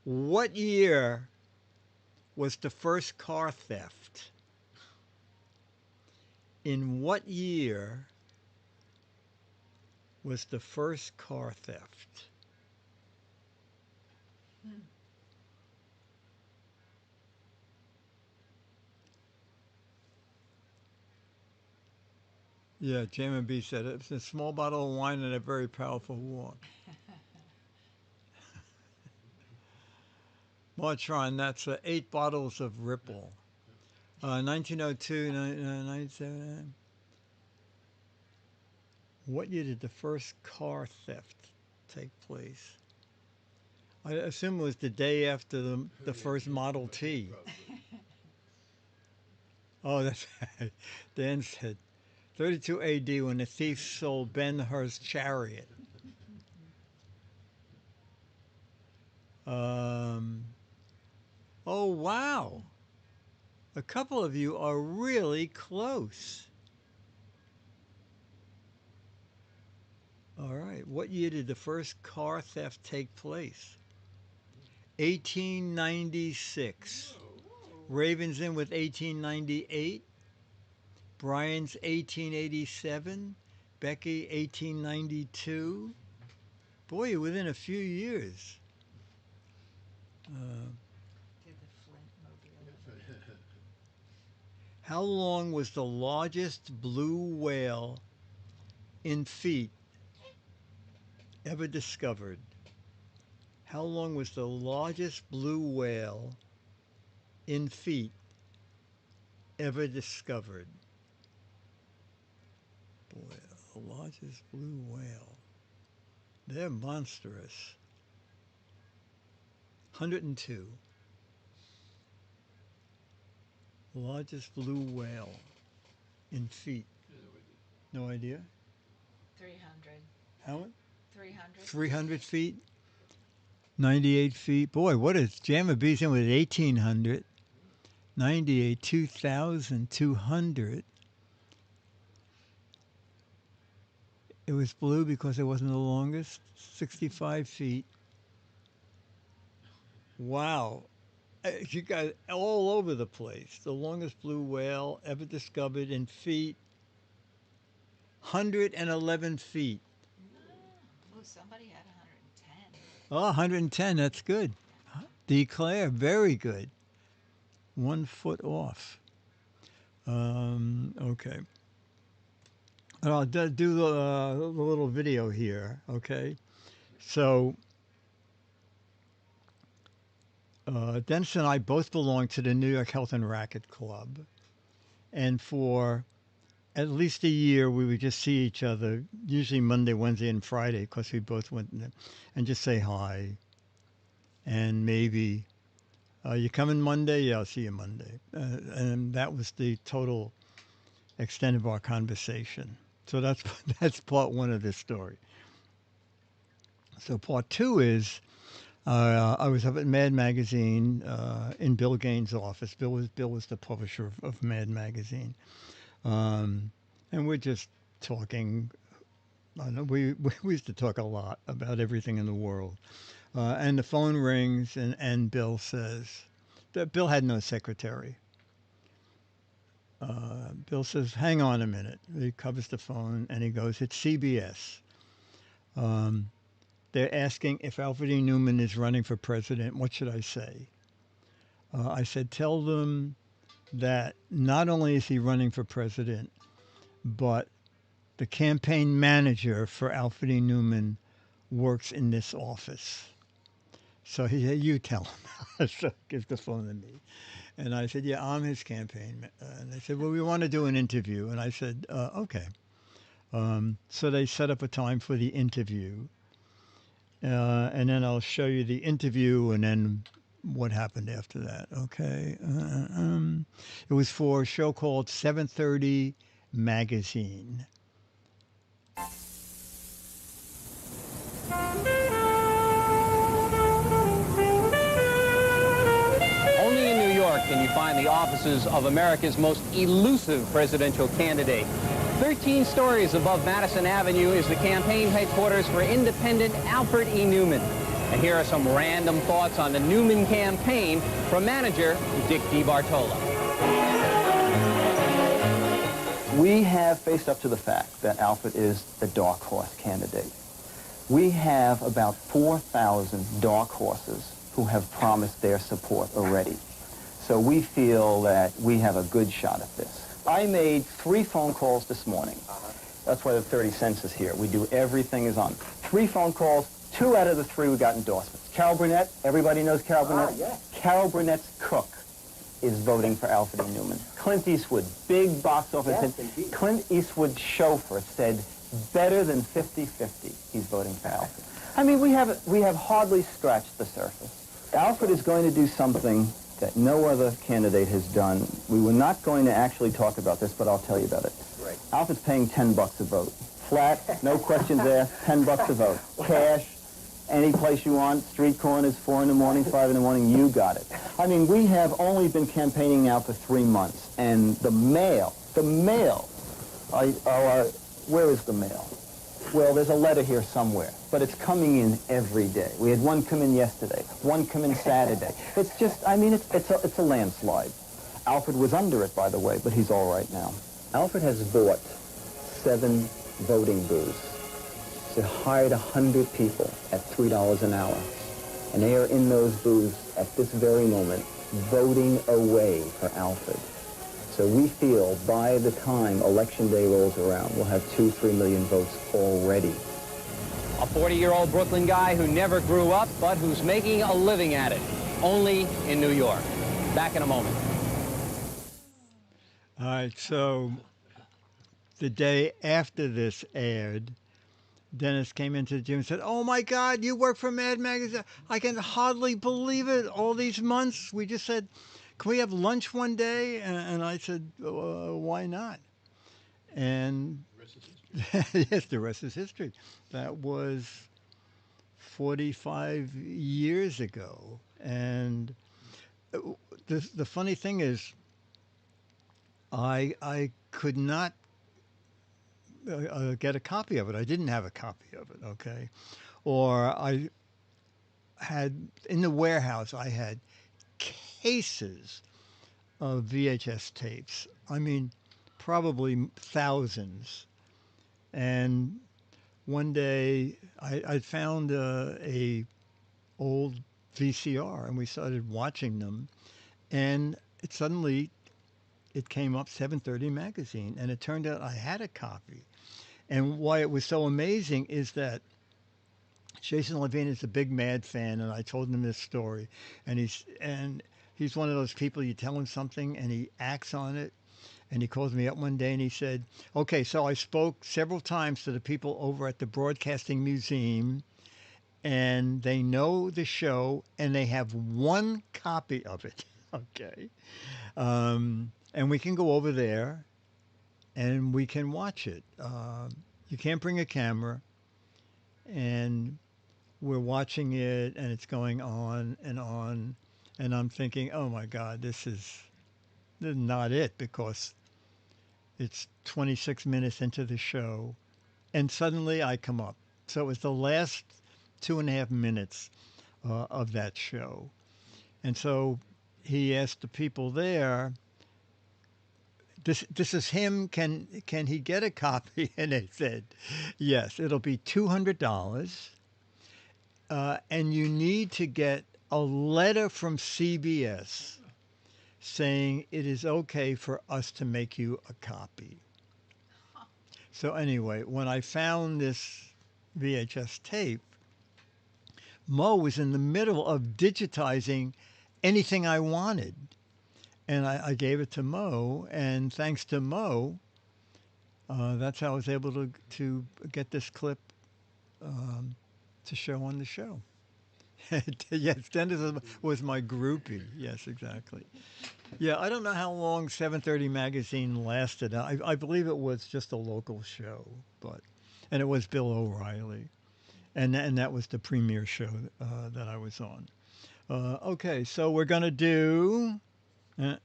[SPEAKER 1] What year was the first car theft? In what year was the first car theft? Yeah, Jam and B said it's a small bottle of wine and a very powerful walk. Martron, that's 8 bottles of Ripple. 1902, 1997. What year did the first car theft take place? I assume it was the day after the first Model T.
[SPEAKER 4] Probably.
[SPEAKER 1] Oh, that's Dan said 32 AD when the thief sold Ben-Hur's chariot. Um, oh, wow. A couple of you are really close. All right. What year did the first car theft take place? 1896.
[SPEAKER 4] Whoa.
[SPEAKER 1] Ravens in with 1898. Brian's 1887. Becky, 1892. Boy, you're within a few years.
[SPEAKER 3] To the Flintmobile.
[SPEAKER 1] How long was the largest blue whale in feet ever discovered? How long was the largest blue whale in feet ever discovered? Boy, the largest blue whale. They're monstrous. 102. Largest blue whale in feet. No idea?
[SPEAKER 3] 300.
[SPEAKER 1] How much?
[SPEAKER 3] 300.
[SPEAKER 1] 300 feet? 98 feet. Boy, what is Jammer Bee's in with 1,800. 98, 2,200. It was blue because it wasn't the longest. 65 feet. Wow. You got all over the place. The longest blue whale ever discovered in feet. 111 feet.
[SPEAKER 3] Oh, somebody had 110.
[SPEAKER 1] Oh, 110. That's good. Declare. Very good. 1 foot off. Okay. I'll do the little video here, okay? So, Dennis and I both belong to the New York Health and Racquet Club. And for at least a year, we would just see each other, usually Monday, Wednesday, and Friday, because we both went in there, and just say hi. And maybe, you coming Monday? Yeah, I'll see you Monday. And that was the total extent of our conversation. So that's part one of this story. So part two is I was up at Mad Magazine in Bill Gaines' office. Bill was the publisher of Mad Magazine, and we're just talking. I know we used to talk a lot about everything in the world, and the phone rings and Bill says that Bill had no secretary. Bill says, hang on a minute. He covers the phone and he goes, it's CBS. They're asking if Alfred E. Newman is running for president. What should I say? I said, tell them that not only is he running for president, but the campaign manager for Alfred E. Newman works in this office. So he said, you tell him. So he gives the phone to me. And I said, yeah, I'm his campaign. And they said, well, we want to do an interview. And I said, okay. So they set up a time for the interview. And then I'll show you the interview and then what happened after that. Okay. It was for a show called 7:30 Magazine.
[SPEAKER 5] Only in New York can you find the offices of America's most elusive presidential candidate. 13 stories above Madison Avenue is the campaign headquarters for independent Alfred E. Newman. And here are some random thoughts on the Newman campaign from manager Dick DeBartolo.
[SPEAKER 6] We have faced up to the fact that Alfred is the dark horse candidate. We have about 4,000 dark horses who have promised their support already. So we feel that we have a good shot at this. I made 3 phone calls this morning. That's why the 30 cents is here. We do everything is on. 3 phone calls, 2 out of the 3 we got endorsements. Carol Burnett, everybody knows Carol Burnett? Yeah. Carol Burnett's cook is voting for Alfred E. Newman. Clint Eastwood, big box office hit. Clint Eastwood's chauffeur said better than 50-50 he's voting for Alfred. I mean, we have hardly scratched the surface. Alfred is going to do something that no other candidate has done. We were not going to actually talk about this, but I'll tell you about it. Right. Alfred's paying $10 a vote. Flat, no questions asked, $10 a vote. Cash, any place you want, street corners, 4 in the morning, 5 in the morning, you got it. I mean, we have only been campaigning now for 3 months, and the mail, where is the mail? Well, there's a letter here somewhere, but it's coming in every day. We had one come in yesterday, one come in Saturday. It's just, I mean, it's a landslide. Alfred was under it, by the way, but he's all right now. Alfred has bought 7 voting booths. He hired 100 people at $3 an hour. And they are in those booths at this very moment voting away for Alfred. So we feel by the time Election Day rolls around, we'll have 2-3 million votes already.
[SPEAKER 5] A 40-year-old Brooklyn guy who never grew up, but who's making a living at it, only in New York. Back in a moment.
[SPEAKER 1] All right, so the day after this aired, Dennis came into the gym and said, "Oh my God, you work for Mad Magazine. I can hardly believe it. All these months, we just said, can we have lunch one day?" And I said, "Why not?" And yes, the rest is history. That was 45 years ago. And the funny thing is, I could not get a copy of it. I didn't have a copy of it, okay? Or I had, in the warehouse, I had cases of VHS tapes. I mean, probably thousands. And one day I found a old VCR, and we started watching them, and it came up 7:30 magazine, and it turned out I had a copy. And why it was so amazing is that Jason Levine is a big Mad fan, and I told him this story, and he's one of those people, you tell him something and he acts on it. And he calls me up one day and he said, "Okay, so I spoke several times to the people over at the Broadcasting Museum, and they know the show, and they have one copy of it." Okay. And we can go over there and we can watch it. You can't bring a camera, and we're watching it, and it's going on, and I'm thinking, oh my God, this is not it, because it's 26 minutes into the show, and suddenly I come up. So it was the last 2.5 minutes of that show. And so he asked the people there, this is him, can he get a copy? And they said, yes, it'll be $200, and you need to get a letter from CBS saying it is okay for us to make you a copy. So anyway, when I found this VHS tape, Mo was in the middle of digitizing anything I wanted. And I gave it to Mo, and thanks to Mo, that's how I was able to get this clip to show on the show. Yes, Dennis was my groupie. Yes, exactly. Yeah, I don't know how long 7:30 magazine lasted. I believe it was just a local show, and it was Bill O'Reilly, and that was the premiere show that I was on. Okay, so we're gonna do. I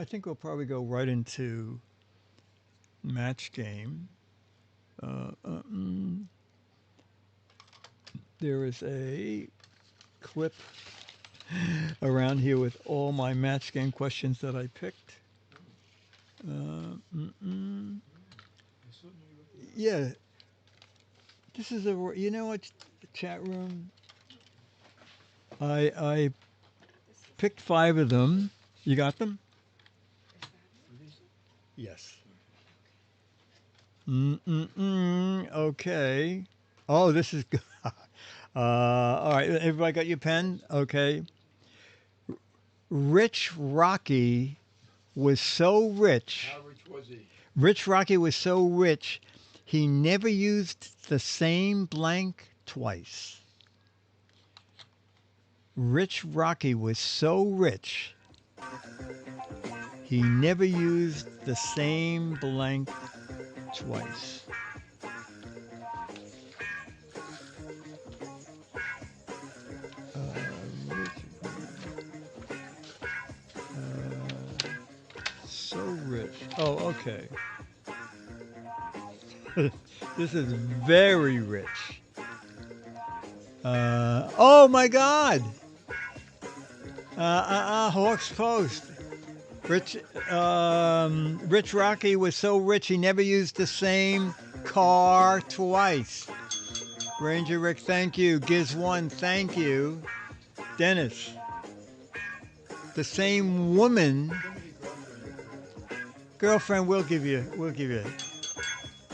[SPEAKER 1] think we'll probably go right into match game. There is a clip around here with all my match game questions that I picked. Yeah, this is what, chat room. I picked 5 of them. You got them? Yes. Okay. Oh, this is good. All right, everybody got your pen? Okay. Rich Rocky was so rich.
[SPEAKER 4] How rich was he?
[SPEAKER 1] Rich Rocky was so rich, he never used the same blank twice. Rich Rocky was so rich, he never used the same blank twice. So rich. Oh, okay. This is very rich. Oh my God! Hawks Post. Rich, Rich Rocky was so rich he never used the same car twice. Ranger Rick, thank you. Giz1, thank you. Dennis, the same woman. Girlfriend, we'll give you.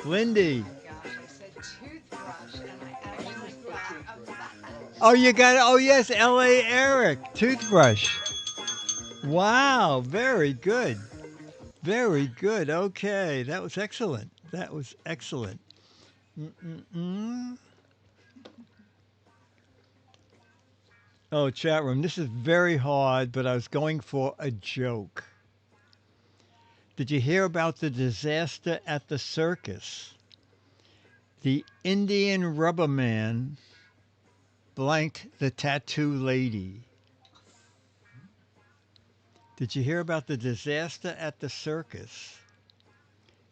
[SPEAKER 1] Lindy.
[SPEAKER 3] Gosh, I said toothbrush, and I actually thought of that.
[SPEAKER 1] Oh, you got it. Oh, yes, L.A. Eric, toothbrush. Wow, very good. Very good. Okay, that was excellent. Mm-mm-mm. Oh, chat room, this is very hard, but I was going for a joke. Did you hear about the disaster at the circus? The Indian rubber man blanked the tattoo lady. Did you hear about the disaster at the circus?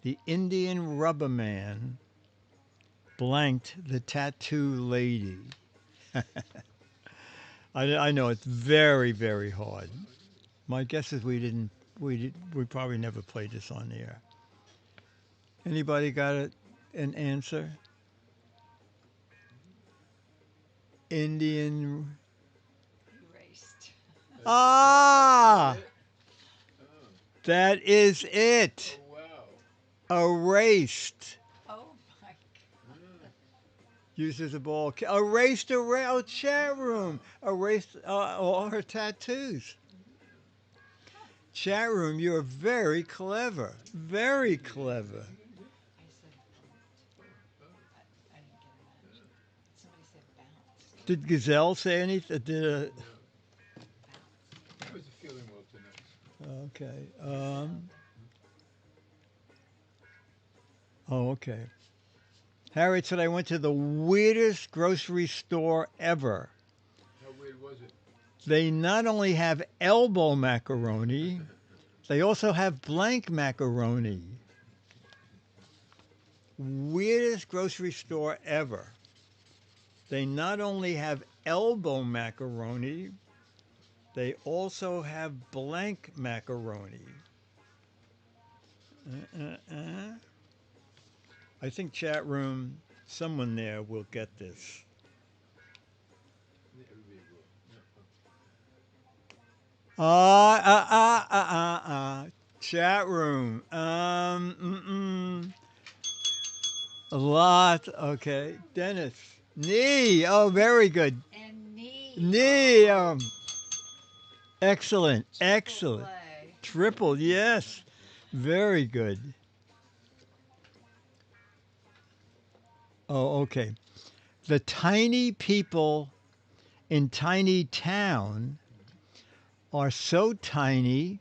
[SPEAKER 1] The Indian rubber man blanked the tattoo lady. I know it's very, very hard. My guess is we probably never played this on the air. Anybody got an answer? Indian.
[SPEAKER 3] Erased.
[SPEAKER 1] Ah,
[SPEAKER 4] Oh,
[SPEAKER 1] that is it.
[SPEAKER 4] wow.
[SPEAKER 1] Erased.
[SPEAKER 3] Oh my
[SPEAKER 1] Used as a ball. Erased oh, chat room. Erased all her tattoos. Chat room, you're very clever. Very clever.
[SPEAKER 3] I said I didn't get a match. Somebody said bounce.
[SPEAKER 1] Did Gazelle say anything?
[SPEAKER 3] Bounce.
[SPEAKER 4] I was feeling well tonight.
[SPEAKER 1] Okay. Okay. Harriet said I went to the weirdest grocery store ever.
[SPEAKER 4] How weird was it?
[SPEAKER 1] They not only have elbow macaroni, they also have blank macaroni. Weirdest grocery store ever. They not only have elbow macaroni, they also have blank macaroni. I think chat room, someone there will get this.
[SPEAKER 4] Everybody will. No.
[SPEAKER 1] Chat room. A lot. Okay. Dennis. Knee. Oh, very good.
[SPEAKER 3] And knee.
[SPEAKER 1] Knee. Excellent.
[SPEAKER 3] Triple
[SPEAKER 1] Excellent.
[SPEAKER 3] play.
[SPEAKER 1] Triple. Yes. Very good. Oh, okay. The tiny people in Tiny Town are so tiny,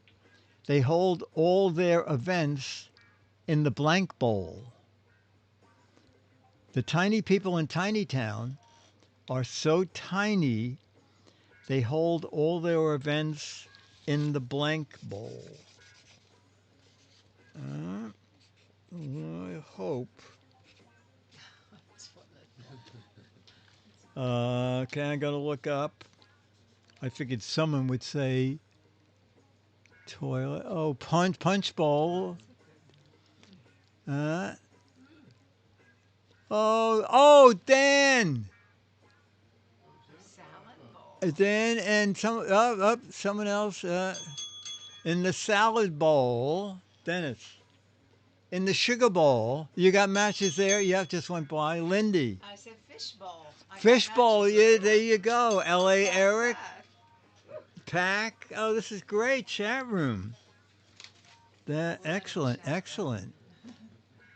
[SPEAKER 1] they hold all their events in the blank bowl. The tiny people in Tiny Town are so tiny, they hold all their events in the blank bowl. I hope.
[SPEAKER 3] That's what
[SPEAKER 1] Okay, I'm going to look up. I figured someone would say toilet. Oh, punch bowl. Dan.
[SPEAKER 3] salad bowl.
[SPEAKER 1] Dan and someone else in the salad bowl. Dennis. In the sugar bowl. You got matches there? Yeah, just went by. Lindy.
[SPEAKER 3] I said fish bowl. I got
[SPEAKER 1] Fish bowl.
[SPEAKER 3] matches
[SPEAKER 1] Yeah,
[SPEAKER 3] there.
[SPEAKER 1] there you go. L.A.
[SPEAKER 3] That's
[SPEAKER 1] Eric.
[SPEAKER 3] that.
[SPEAKER 1] Pack. Oh, this is great. Chat room. Excellent. Excellent.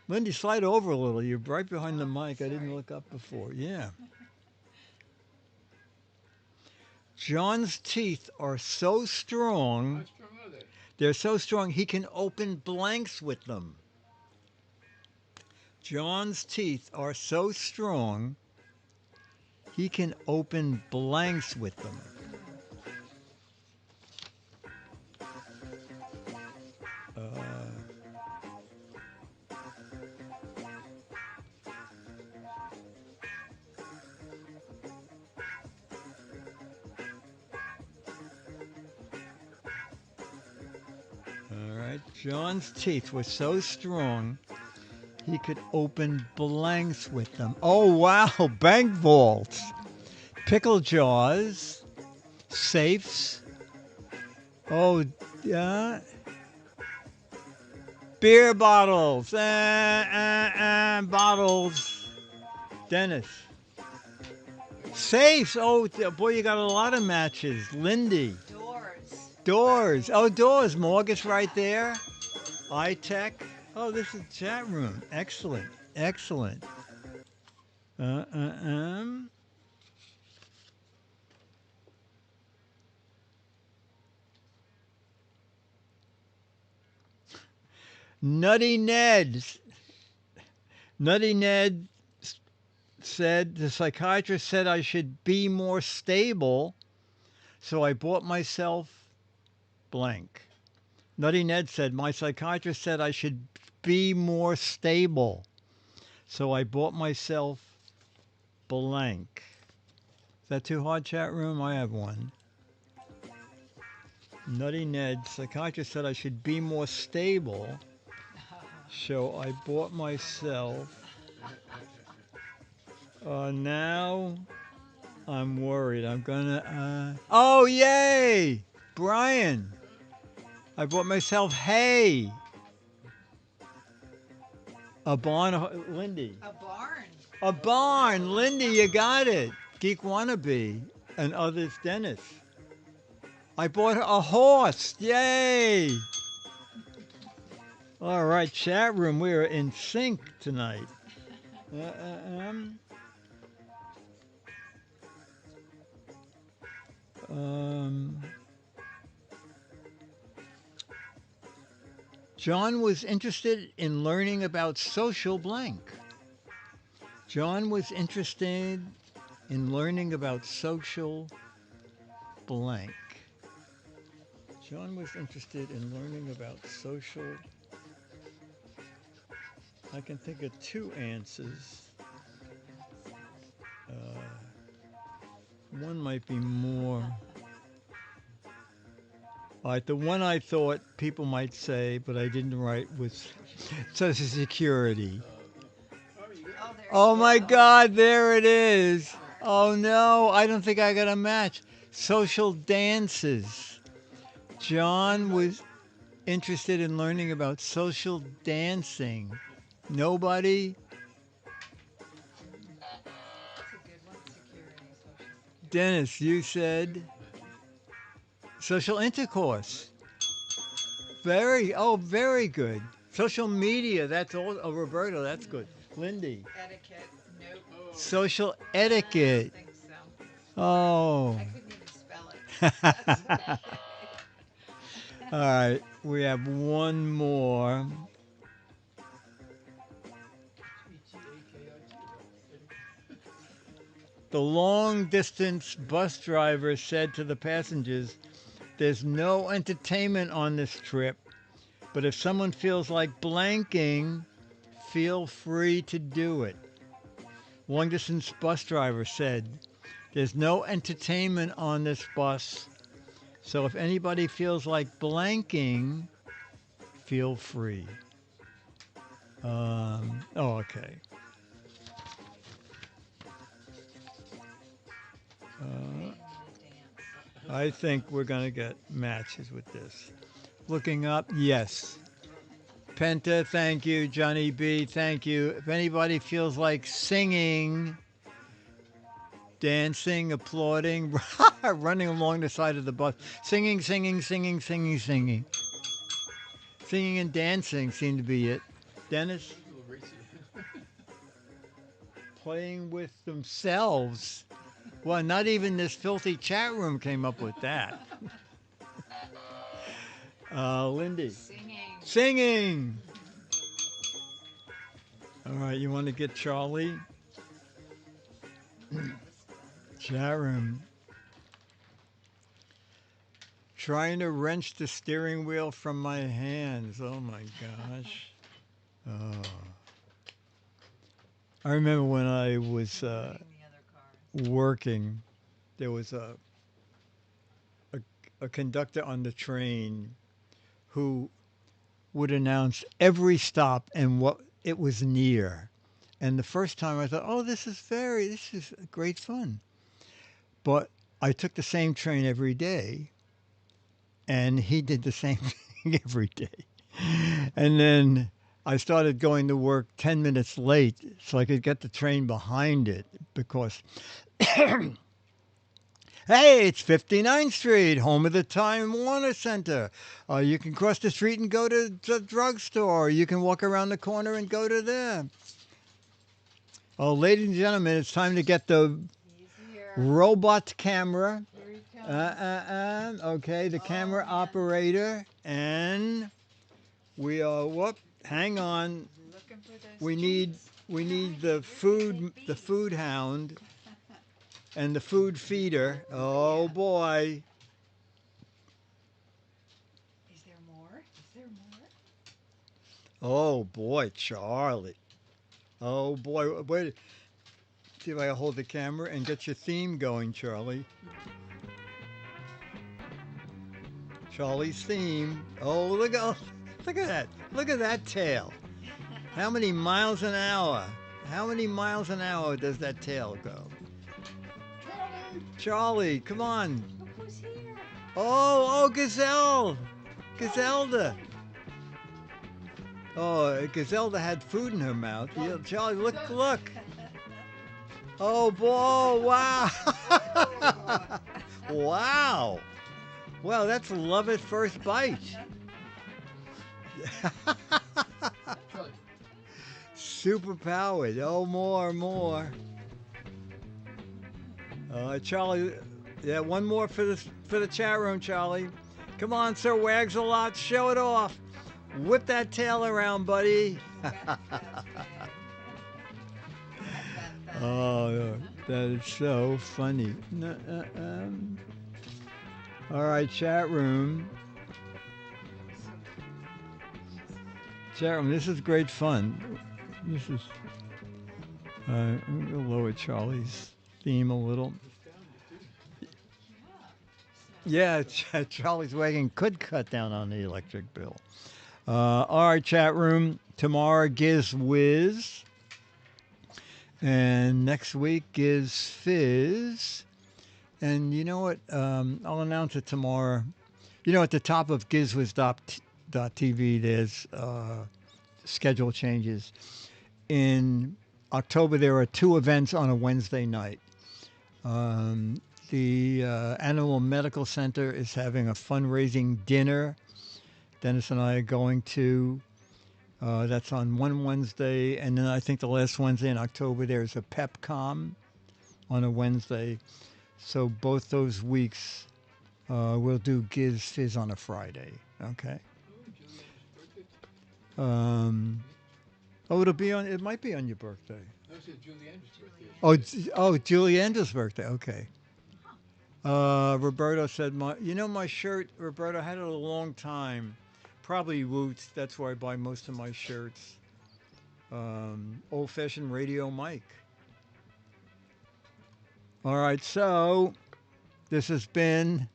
[SPEAKER 1] Lindy, slide over a little. You're right behind the mic. I didn't
[SPEAKER 3] Sorry.
[SPEAKER 1] look up before. Yeah. John's teeth are so strong.
[SPEAKER 4] How strong are they?
[SPEAKER 1] They're so strong he can open blanks with them. John's teeth are so strong he can open blanks with them. John's teeth were so strong he could open blanks with them. Oh, wow. Bank vaults, pickle jars, safes. Oh, yeah. Beer bottles. Bottles. Dennis. Safes. Oh, boy, you got a lot of matches. Lindy.
[SPEAKER 3] Doors.
[SPEAKER 1] Doors. Oh, doors. Morgus right there. iTech. Oh, this is chat room. Excellent. Excellent. Nutty Ned. Nutty Ned said, the psychiatrist said I should be more stable, so I bought myself blank. Nutty Ned said, my psychiatrist said I should be more stable, so I bought myself blank. Is that too hard, chat room? I have one. Nutty Ned, psychiatrist said I should be more stable, so I bought myself. Now I'm worried. I'm gonna. Oh, yay! Brian! I bought myself hay. A barn, Lindy.
[SPEAKER 3] A barn.
[SPEAKER 1] A barn, Lindy, you got it. Geek Wannabe and others, Dennis. I bought a horse. Yay! All right, chat room, we are in sync tonight. John was interested in learning about social blank. John was interested in learning about social blank. John was interested in learning about social. I can think of two answers. One might be more. All right, the one I thought people might say, but I didn't write, was Social Security. Oh my God, there it is. Oh no, I don't think I got a match. Social dances. John was interested in learning about social dancing. Nobody?
[SPEAKER 3] That's a good one. Security. Social security.
[SPEAKER 1] Dennis, you said social intercourse. Very good. Social media, that's all. Oh, Roberto, that's good. Lindy.
[SPEAKER 3] Etiquette. Nope.
[SPEAKER 1] Social
[SPEAKER 3] I don't
[SPEAKER 1] etiquette.
[SPEAKER 3] think so.
[SPEAKER 1] Oh.
[SPEAKER 3] I couldn't even spell it. That's bad.
[SPEAKER 1] All right, we have one more. The long distance bus driver said to the passengers, there's no entertainment on this trip, but if someone feels like blanking, feel free to do it. Long distance bus driver said, there's no entertainment on this bus, so if anybody feels like blanking, feel free. Okay. I think we're going to get matches with this. Looking up, yes. Penta, thank you. Johnny B, thank you. If anybody feels like singing, dancing, applauding, running along the side of the bus, singing. Singing and dancing seem to be it. Dennis? Playing with themselves. Well, not even this filthy chat room came up with that. Lindy. Singing. All right, you want to get Charlie? Chat room. Trying to wrench the steering wheel from my hands. Oh my gosh. Oh. I remember when I was working, there was a conductor on the train who would announce every stop and what it was near. And the first time I thought, oh, this is great fun. But I took the same train every day, and he did the same thing every day. And then I started going to work 10 minutes late so I could get the train behind it because, hey, it's 59th Street, home of the Time Warner Center. You can cross the street and go to the drugstore. You can walk around the corner and go to there. Oh, ladies and gentlemen, it's time to get the robot camera.
[SPEAKER 3] Here he comes.
[SPEAKER 1] Okay, the camera
[SPEAKER 3] man.
[SPEAKER 1] operator. And we are, hang on.
[SPEAKER 3] Looking for those
[SPEAKER 1] We
[SPEAKER 3] treats.
[SPEAKER 1] need the food hound and the food feeder. Oh boy.
[SPEAKER 3] Is there more? Is there more?
[SPEAKER 1] Oh boy, Charlie. Oh boy. Wait. See if I can hold the camera and get your theme going, Charlie. Charlie's theme. Oh, look at that. Look at that tail. How many miles an hour? How many miles an hour does that tail go? Charlie, come on.
[SPEAKER 3] Look who's here.
[SPEAKER 1] Oh, Gazelle. Gazelda. Oh, Gazelda had food in her mouth. Yeah, Charlie, look. Oh, boy, wow. Wow. Wow, that's love at first bite. Super powered. Oh, more. Charlie, yeah, one more for the chat room, Charlie. Come on, Sir Wags-a-Lot, show it off. Whip that tail around, buddy. Oh, that is so funny. All right, chat room. Chat room, this is great fun. This is. I'm going to lower Charlie's theme a little. Yeah, Charlie's wagon could cut down on the electric bill. All right, chat room. Tomorrow, Giz Wiz. And next week, Giz Fiz. And you know what? I'll announce it tomorrow. You know, at the top of gizwiz.tv, there's schedule changes. In October, there are 2 events on a Wednesday night. The Animal Medical Center is having a fundraising dinner. Dennis and I are going to. That's on one Wednesday. And then I think the last Wednesday in October, there's a PepCom on a Wednesday. So both those weeks, we'll do Giz Fiz on a Friday. Okay. It might be on your birthday.
[SPEAKER 4] No, it's Julianne's birthday.
[SPEAKER 1] Julianne's birthday. Okay. Roberto said, my shirt, Roberto, I had it a long time. Probably Woots. That's where I buy most of my shirts. Old-fashioned radio mic. All right, so this has been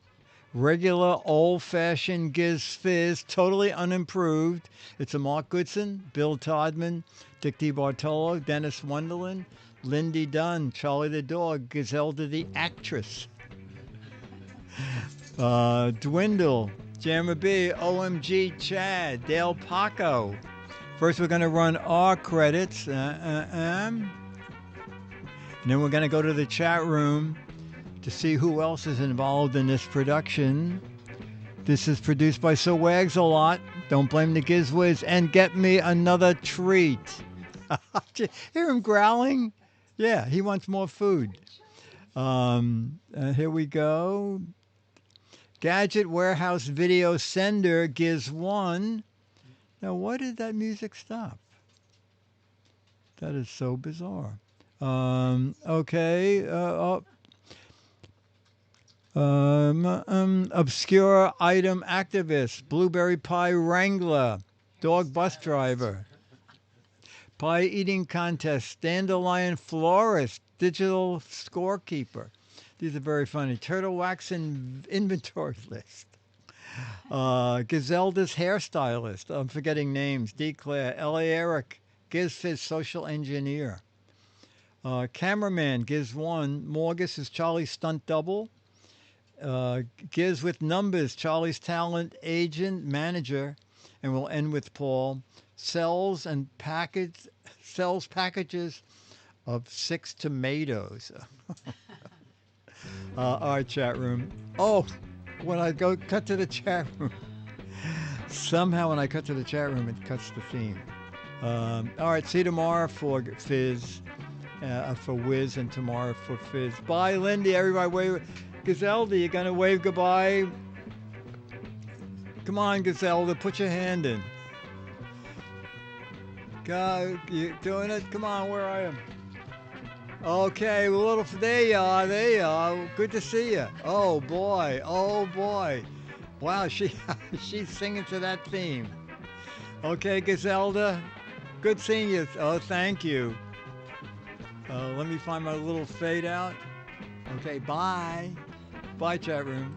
[SPEAKER 1] regular old-fashioned Giz Fiz, totally unimproved. It's a Mark Goodson, Bill Todman, Dick DeBartolo, Dennis Wonderland, Lindy Dunn, Charlie the dog, Gazelda the actress, Dwindle, Jammer B, OMG Chad, Dale Paco. First, we're going to run our credits. And then we're going to go to the chat room to see who else is involved in this production. This is produced by So Wags a Lot. Don't blame the Giz Wiz. And get me another treat. Hear him growling? Yeah, he wants more food. Here we go. Gadget Warehouse Video Sender, Giz 1. Now, why did that music stop? That is so bizarre. Okay. Obscure item activist, Blueberry Pie Wrangler, Dog Bus Driver, Pie Eating Contest, Dandelion Florist, Digital Scorekeeper. These are very funny. Turtle Wax and Inventory List. Gazelda's hairstylist. I'm forgetting names. D. Claire. L.A. Eric. Giz Fiz, social engineer. Cameraman, Giz 1. Morgus is Charlie's stunt double. Giz with numbers, Charlie's talent agent, manager. And we'll end with Paul. Sells packages of 6 tomatoes. All right, chat room. Oh, when I cut to the chat room, somehow when I cut to the chat room, it cuts the theme. All right, see you tomorrow for Fizz, for Wiz, and tomorrow for Fizz. Bye, Lindy. Everybody wave. Gazelda, you gonna wave goodbye? Come on, Gazelda, put your hand in. God, you doing it? Come on, where are you? Okay, there you are. Good to see you. Oh boy. Wow, she's singing to that theme. Okay, Gazelda, good seeing you. Oh, thank you. Let me find my little fade out. Okay, bye. Bye, chat room.